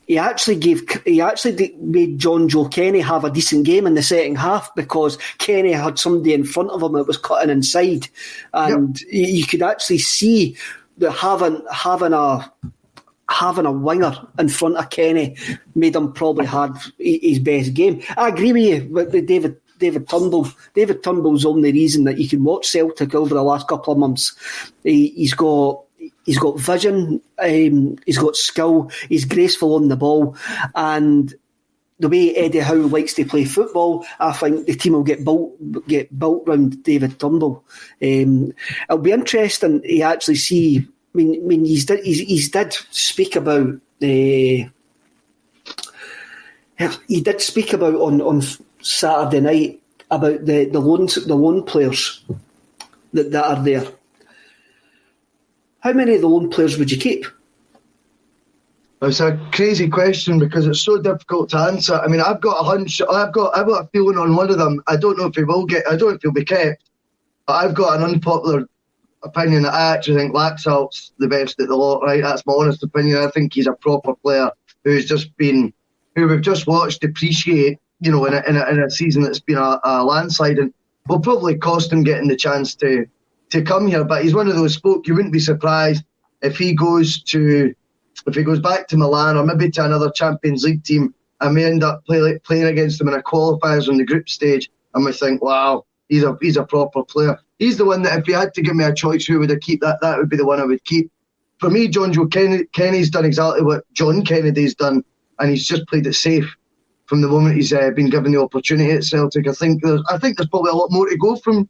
he actually made John Joe Kenny have a decent game in the second half because Kenny had somebody in front of him that was cutting inside, and you could actually see that having a winger in front of Kenny made him probably have his best game. I agree with you with David Tumble. David Tumble's the only reason that you can watch Celtic over the last couple of months. He's got vision, he's got skill, he's graceful on the ball, and the way Eddie Howe likes to play football, I think the team will get built around David Tumble. It'll be interesting to actually see. I mean, he did speak about he did speak about on Saturday night about the loan players that are there. How many of the loan players would you keep? It's a crazy question because it's so difficult to answer. I mean, I've got a hunch. I've got a feeling on one of them. I don't know if he will get. I don't know if he'll be kept. But I've got an unpopular opinion that I actually think Laxalt's the best at the lot. Right, that's my honest opinion. I think he's a proper player who we've just watched depreciate. You know, in a season that's been a landslide, and will probably cost him getting the chance to come here. But he's one of those folk. You wouldn't be surprised if he goes back to Milan or maybe to another Champions League team, and we end up playing against them in a qualifiers on the group stage, and we think, wow, he's a proper player. He's the one that if you had to give me a choice, who would I keep? That would be the one I would keep. For me, John Joe Kenny's done exactly what John Kennedy's done, and he's just played it safe from the moment he's been given the opportunity at Celtic. I think there's probably a lot more to go from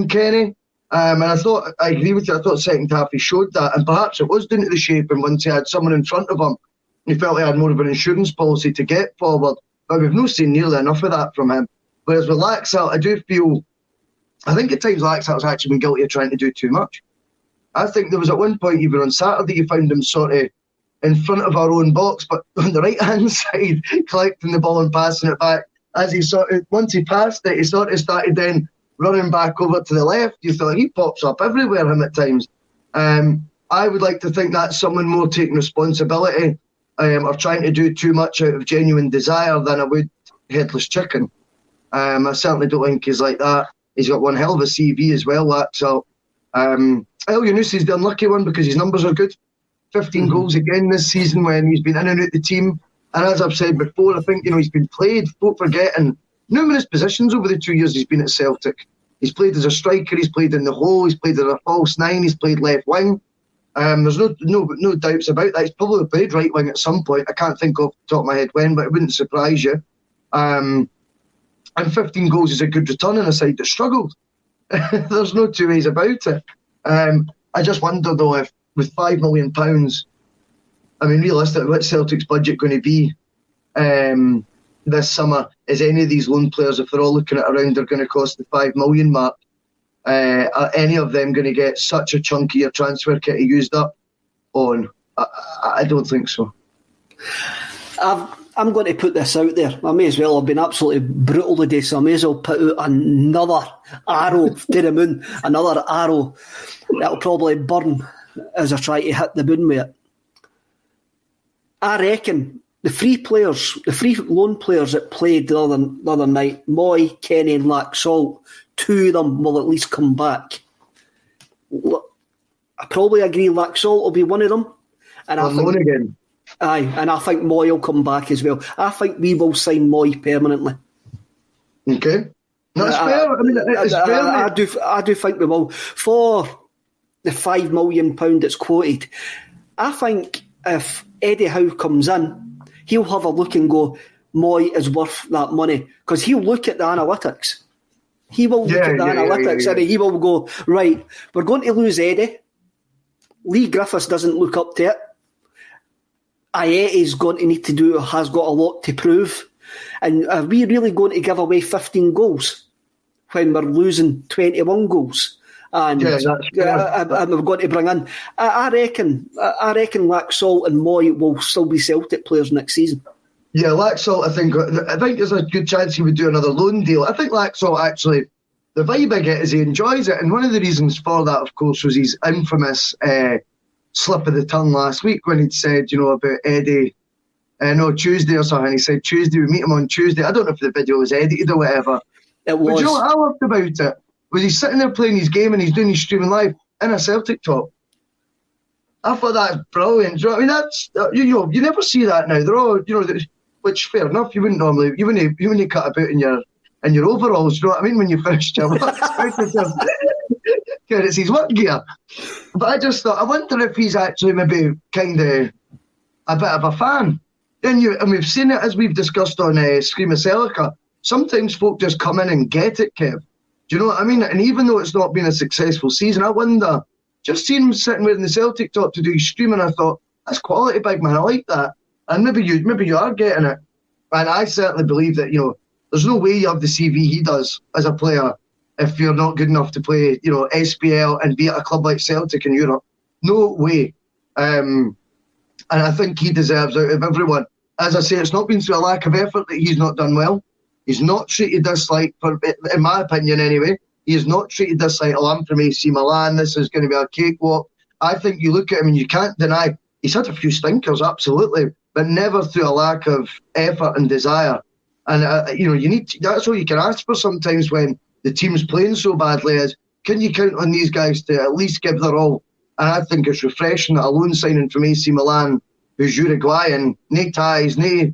Kenny. And I agree with you. I thought second half he showed that, and perhaps it was down to the shape. And once he had someone in front of him, he felt he had more of an insurance policy to get forward. But we've not seen nearly enough of that from him. Whereas with Laxalt, I think at times Laxalt's actually been guilty of trying to do too much. I think there was at one point, even on Saturday, you found him sort of in front of our own box, but on the right-hand side, collecting the ball and passing it back. Once he passed it, he sort of started then running back over to the left. You thought he pops up everywhere, him at times. I would like to think that's someone more taking responsibility or trying to do too much out of genuine desire than I would Headless Chicken. I certainly don't think he's like that. He's got one hell of a CV as well, Laxalt. El Yunusi's the unlucky one because his numbers are good. 15 goals again this season when he's been in and out the team. And as I've said before, I think he's been played, don't forget, in numerous positions over the 2 years he's been at Celtic. He's played as a striker, he's played in the hole, he's played as a false nine, he's played left wing. There's no doubts about that. He's probably played right wing at some point. I can't think off the top of my head when, but it wouldn't surprise you. And 15 goals is a good return on a side that struggled. There's no two ways about it. I just wonder, though, if with £5 million, I mean, realistically, what's Celtic's budget going to be this summer? Is any of these loan players, if they're all looking at around, they're going to cost the £5 million mark? Are any of them going to get such a chunkier transfer kitty used up on? I don't think so. I'm going to put this out there. I may as well have been absolutely brutal today, so I may as well put out another arrow to the moon, another arrow that'll probably burn as I try to hit the moon with it. I reckon the three loan players that played the other night, Moy, Kenny and Laxalt, two of them will at least come back. I probably agree Laxalt will be one of them. And again. Aye, and I think Moy will come back as well. I think we will sign Moy permanently. Okay. That's fair. I mean, it's fair. I do think we will. For the £5 million that's quoted, I think if Eddie Howe comes in, he'll have a look and go, Moy is worth that money, because he'll look at the analytics. He will look at the analytics and he will go, right, we're going to lose Eddie. Lee Griffiths doesn't look up to it. Aietti's going to need to has got a lot to prove. And are we really going to give away 15 goals when we're losing 21 goals? And we're going to bring in... I reckon Laxalt and Moy will still be Celtic players next season. Yeah, Laxalt, I think there's a good chance he would do another loan deal. I think Laxalt, actually, the vibe I get is he enjoys it. And one of the reasons for that, of course, was his infamous slip of the tongue last week when he'd said, about Eddie, Tuesday or something. He said Tuesday, we meet him on Tuesday. I don't know if the video was edited or whatever. It was. But you know what I loved about it? Was he's sitting there playing his game and he's doing his streaming live in a Celtic top. I thought that's brilliant. Do you know what I mean? That's, you never see that now. They're all, which fair enough, you wouldn't cut about in your overalls, you know what I mean, when you finished your work. It's his work gear. But I just thought, I wonder if he's actually maybe kind of a bit of a fan. And we've seen it, as we've discussed on Scream of Celica, sometimes folk just come in and get it, Kev. Do you know what I mean? And even though it's not been a successful season, I wonder, just seeing him sitting wearing the Celtic top to do his streaming, I thought, that's quality, big man, I like that. And maybe you are getting it. And I certainly believe that, there's no way you have the CV he does as a player if you're not good enough to play, SPL and be at a club like Celtic in Europe. No way. And I think he deserves out of everyone. As I say, it's not been through a lack of effort that he's not done well. He's not treated this like, in my opinion anyway, he has not treated this like, I'm from AC Milan, this is going to be a cakewalk. I think you look at him and you can't deny, he's had a few stinkers, absolutely, but never through a lack of effort and desire. And, that's all you can ask for sometimes when the team's playing so badly is, can you count on these guys to at least give their all? And I think it's refreshing that a loan signing from AC Milan, who's Uruguayan, no ties, no,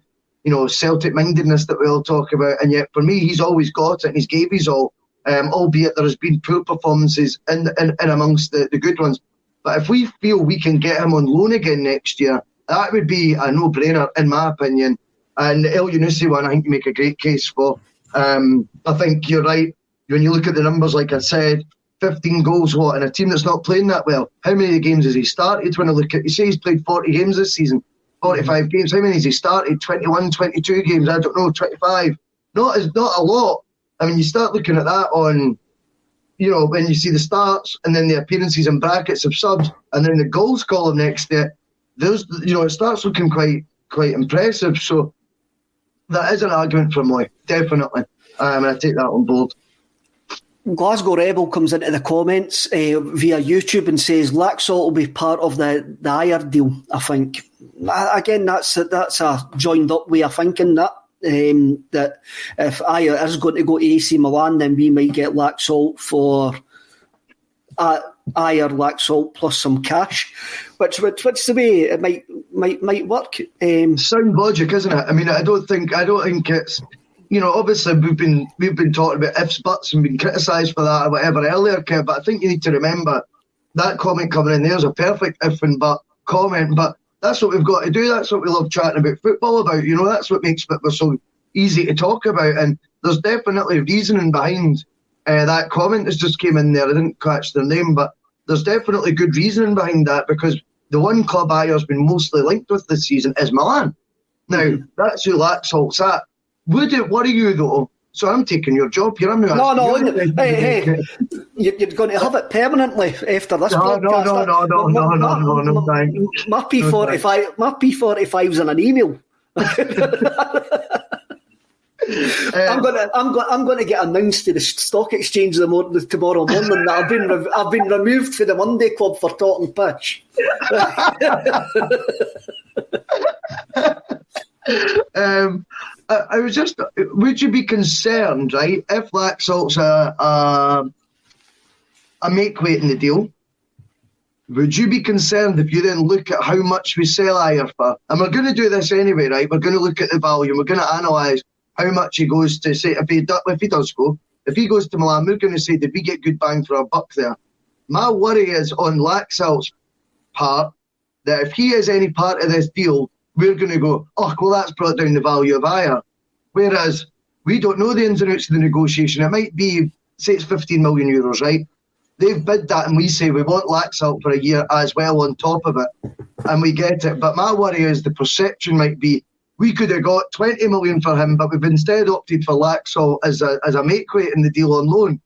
Celtic mindedness that we all talk about. And yet for me, he's always got it and he's gave his all, albeit there has been poor performances in amongst the good ones. But if we feel we can get him on loan again next year, that would be a no-brainer, in my opinion. And the El Yunusi one, I think you make a great case for. I think you're right. When you look at the numbers, like I said, 15 goals, in a team that's not playing that well. How many games has he started? When I look at, you say he's played 40 games this season, 45 games. How many has he started? 21, 22 games? I don't know, 25. Not a lot. I mean, you start looking at that on, when you see the starts and then the appearances in brackets of subs and then the goals column next to it, those, it starts looking quite impressive. So that is an argument for Moy, definitely. And I take that on board. Glasgow Rebel comes into the comments via YouTube and says Laxalt will be part of the Ayer deal, I think. Again, that's a joined up way of thinking that if Ayer is going to go to AC Milan, then we might get Laxalt for Ayer, Laxalt plus some cash, which the way it might work. Sound logic, isn't it? I mean, I don't think it's. Obviously we've been talking about ifs, buts, and been criticised for that or whatever earlier, Kev, but I think you need to remember that comment coming in there is a perfect if and but comment, but that's what we've got to do. That's what we love chatting about football about. That's what makes football so easy to talk about, and there's definitely reasoning behind that comment that just came in there. I didn't catch their name, but there's definitely good reasoning behind that, because the one club Ayer's been mostly linked with this season is Milan. Now, that's who Laxalt's at. Would it worry you, though? So I'm taking your job here. I'm not. No. Hey, you're going to have it permanently after this podcast. No. My P45's in an email. I'm going to get announced to the stock exchange tomorrow morning that I've been removed from the Monday Club for talking pitch. I was just, would you be concerned, right, if Laxalt's a make weight in the deal? Would you be concerned if you then look at how much we sell Ayer for? And we're going to do this anyway, right? We're going to look at the value. We're going to analyse how much he goes to, say, if he does go, if he goes to Milan, we're going to say, did we get good bang for our buck there? My worry is on Laxalt's part, that if he is any part of this deal, we're going to go, oh, well, that's brought down the value of Ajer. Whereas we don't know the ins and outs of the negotiation. It might be, say it's 15 million euros, right? They've bid that and we say we want Laxalt for a year as well on top of it, and we get it. But my worry is the perception might be we could have got 20 million for him, but we've instead opted for Laxalt as a make weight in the deal on loan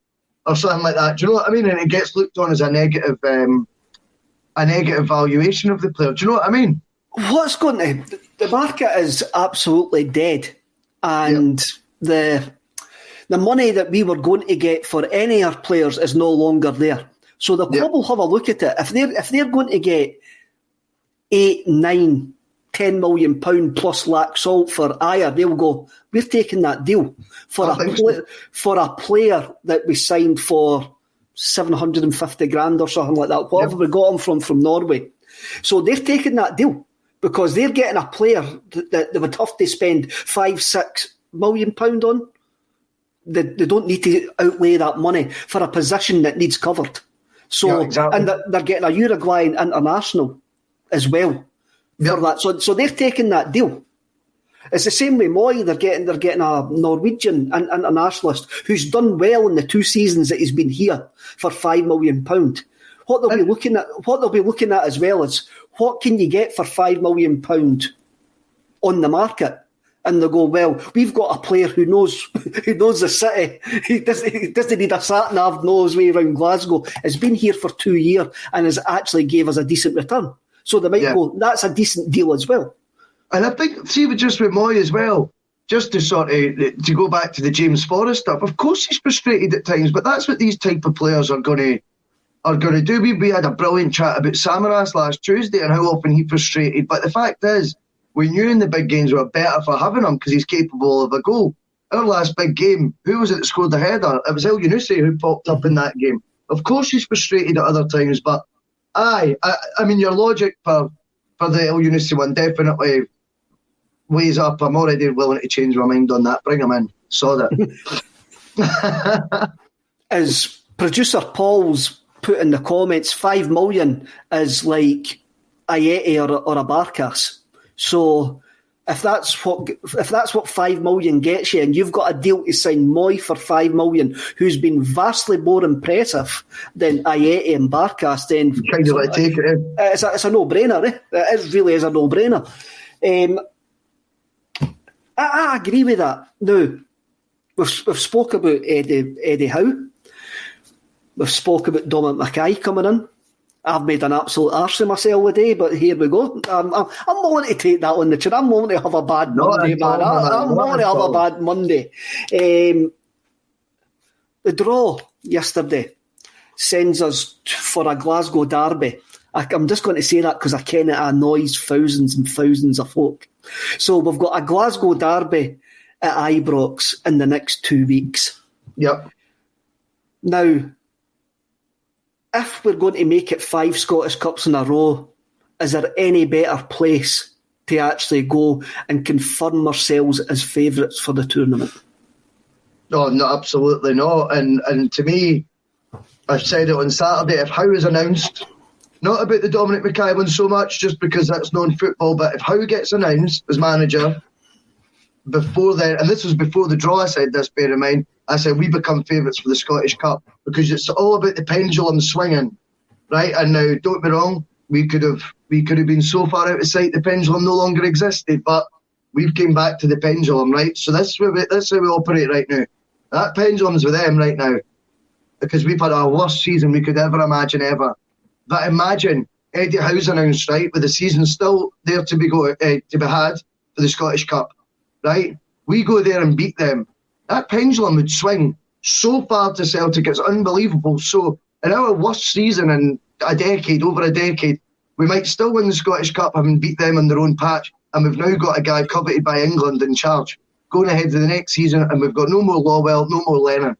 or something like that. Do you know what I mean? And it gets looked on as a negative valuation of the player. Do you know what I mean? What's going to... The market is absolutely dead, and the money that we were going to get for any of our players is no longer there. So the club will have a look at it. If they're going to get 8, 9, 10 million pound plus Laxalt for Ajer, they'll go, we're taking that deal for a player that we signed for 750 grand or something like that. Whatever we got him from Norway. So they're taking that deal because they're getting a player that they would have to spend 5, 6 million pound on. They don't need to outlay that money for a position that needs covered. So, and they're getting a Uruguayan international as well for that. So they're taking that deal. It's the same with Moy. They're getting a Norwegian internationalist who's done well in the 2 seasons that he's been here for £5 million. What they'll be looking at as well is what can you get for £5 million on the market. And they go, well, we've got a player who knows the city. He doesn't need a sat-nav, know his way around Glasgow. Has been here for 2 years and has actually gave us a decent return. So they might go, that's a decent deal as well. And I think, see, just with Moy as well, just to to go back to the James Forrest stuff, of course he's frustrated at times, but that's what these type of players are going to do. We had a brilliant chat about Samaras last Tuesday and how often he frustrated. But the fact is, we knew in the big games we were better for having him because he's capable of a goal. Our last big game, who was it that scored the header? It was El Yunusi who popped up in that game. Of course he's frustrated at other times, but I mean, your logic for the El Yunusi one definitely weighs up. I'm already willing to change my mind on that. Bring him in. Saw that. As producer Paul's put in the comments, 5 million is like a Yeti or a Barkas. So if that's what 5 million gets you, and you've got a deal to sign Moy for 5 million, who's been vastly more impressive than Ayeti and Barkas, then kind of like take it in. It's a no-brainer. It really is a no-brainer. I agree with that. Now, we've spoke about Eddie Howe. We've spoke about Dominic Mackay coming in. I've made an absolute arse of myself today, but here we go. I'm willing to take that on the chin. I'm willing to have a bad Monday, man. I'm willing to have a bad Monday. The draw yesterday sends us for a Glasgow derby. I'm just going to say that because I ken it annoys thousands and thousands of folk. So we've got a Glasgow derby at Ibrox in the next 2 weeks. Yep. Now, if we're going to make it 5 Scottish Cups in a row, is there any better place to actually go and confirm ourselves as favourites for the tournament? No, absolutely not. And to me, I said it on Saturday, if Howe is announced, not about the Dominic Mackay one so much, just because that's non-football, but if Howe gets announced as manager before then, and this was before the draw, I said this, bear in mind, I said we become favourites for the Scottish Cup because it's all about the pendulum swinging, right? And now, don't be wrong, we could have been so far out of sight the pendulum no longer existed, but we've came back to the pendulum, right? So that's how we operate right now. That pendulum's with them right now because we've had our worst season we could ever imagine ever. But imagine Eddie Howe's announced, right, with the season still there to be had for the Scottish Cup, right? We go there and beat them. That pendulum would swing so far to Celtic, it's unbelievable. So in our worst season in over a decade, we might still win the Scottish Cup having beat them on their own patch, and we've now got a guy coveted by England in charge, going ahead to the next season, and we've got no more Lawwell, no more Lennon,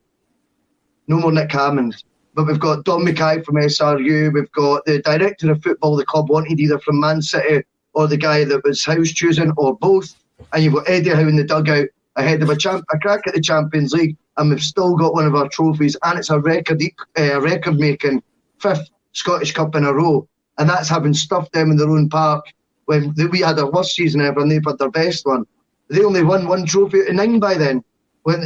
no more Nick Hammond. But we've got Dom Mackay from SRU, we've got the director of football the club wanted, either from Man City or the guy that was Howe's choosing, or both, and you've got Eddie Howe in the dugout, ahead of a crack at the Champions League, and we've still got one of our trophies, and it's a record-making 5th Scottish Cup in a row, and that's having stuffed them in their own park when we had our worst season ever and they've had their best one. They only won 1 trophy out of 9 by then. When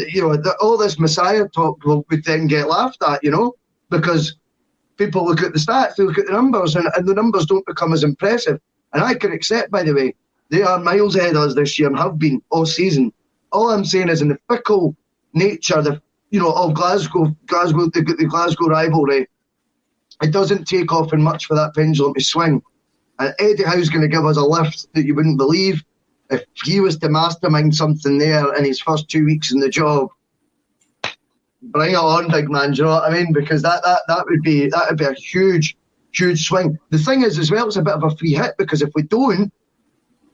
all this Messiah talk would then get laughed at, because people look at the stats, they look at the numbers, and the numbers don't become as impressive. And I can accept, by the way, they are miles ahead of us this year and have been all season. All I'm saying is, in the fickle nature, of Glasgow, the Glasgow rivalry, it doesn't take off in much for that pendulum to swing. And Eddie Howe's going to give us a lift that you wouldn't believe. If he was to mastermind something there in his first 2 weeks in the job, bring it on, big man. Do you know what I mean? Because that would be a huge swing. The thing is, as well, it's a bit of a free hit, because if we don't,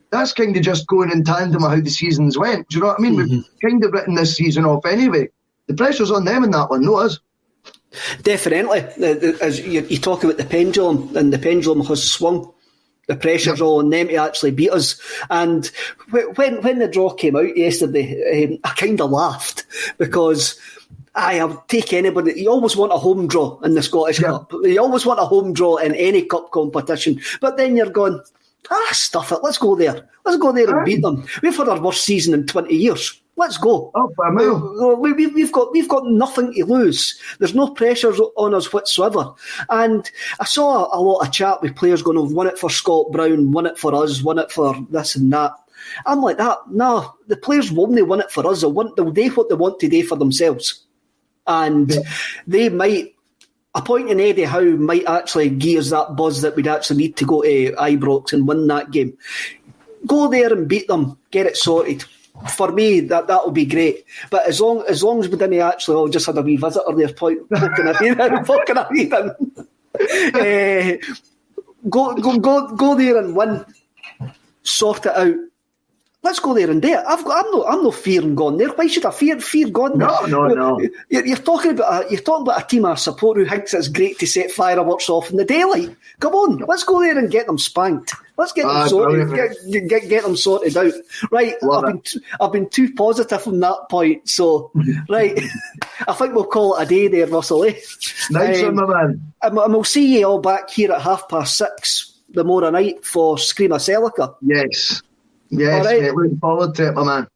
that's kind of just going in tandem with how the seasons went. Do you know what I mean? We've kind of written this season off anyway. The pressure's on them in that one, not us. Definitely. As you talk about the pendulum, and the pendulum has swung. The pressure's all on them to actually beat us. And when the draw came out yesterday, I kind of laughed, because I would take anybody. You always want a home draw in the Scottish Cup. You always want a home draw in any cup competition. But then you're going, stuff it. Let's go there. Let's go there and beat them. We've had our worst season in 20 years. Let's go. We've got nothing to lose. There's no pressures on us whatsoever. And I saw a lot of chat with players going, won it for Scott Brown, won it for us, won it for this and that. I'm like that. No, the players won't win it for us. They'll do what they want to do for themselves. And they might, appointing Eddie Howe might actually give us that buzz that we'd actually need to go to Ibrox and win that game. Go there and beat them, get it sorted. For me, that will be great. But as long as we didn't actually, just had a wee visitor there, poking a wee in. Go there and win. Sort it out. Let's go there and do it. I'm no fearing gone there. Why should I fear gone there? No. You're talking about a team of support who thinks it's great to set fireworks off in the daylight. Come on, let's go there and get them spanked. Let's get them sorted. Get them sorted out. Right, I've been too positive on that point. So, right, I think we'll call it a day there, Russell. Nice one, my man. And we'll see you all back here at 6:30 tomorrow night for Scream of Celica. Yes, right. Looking forward to it, my man.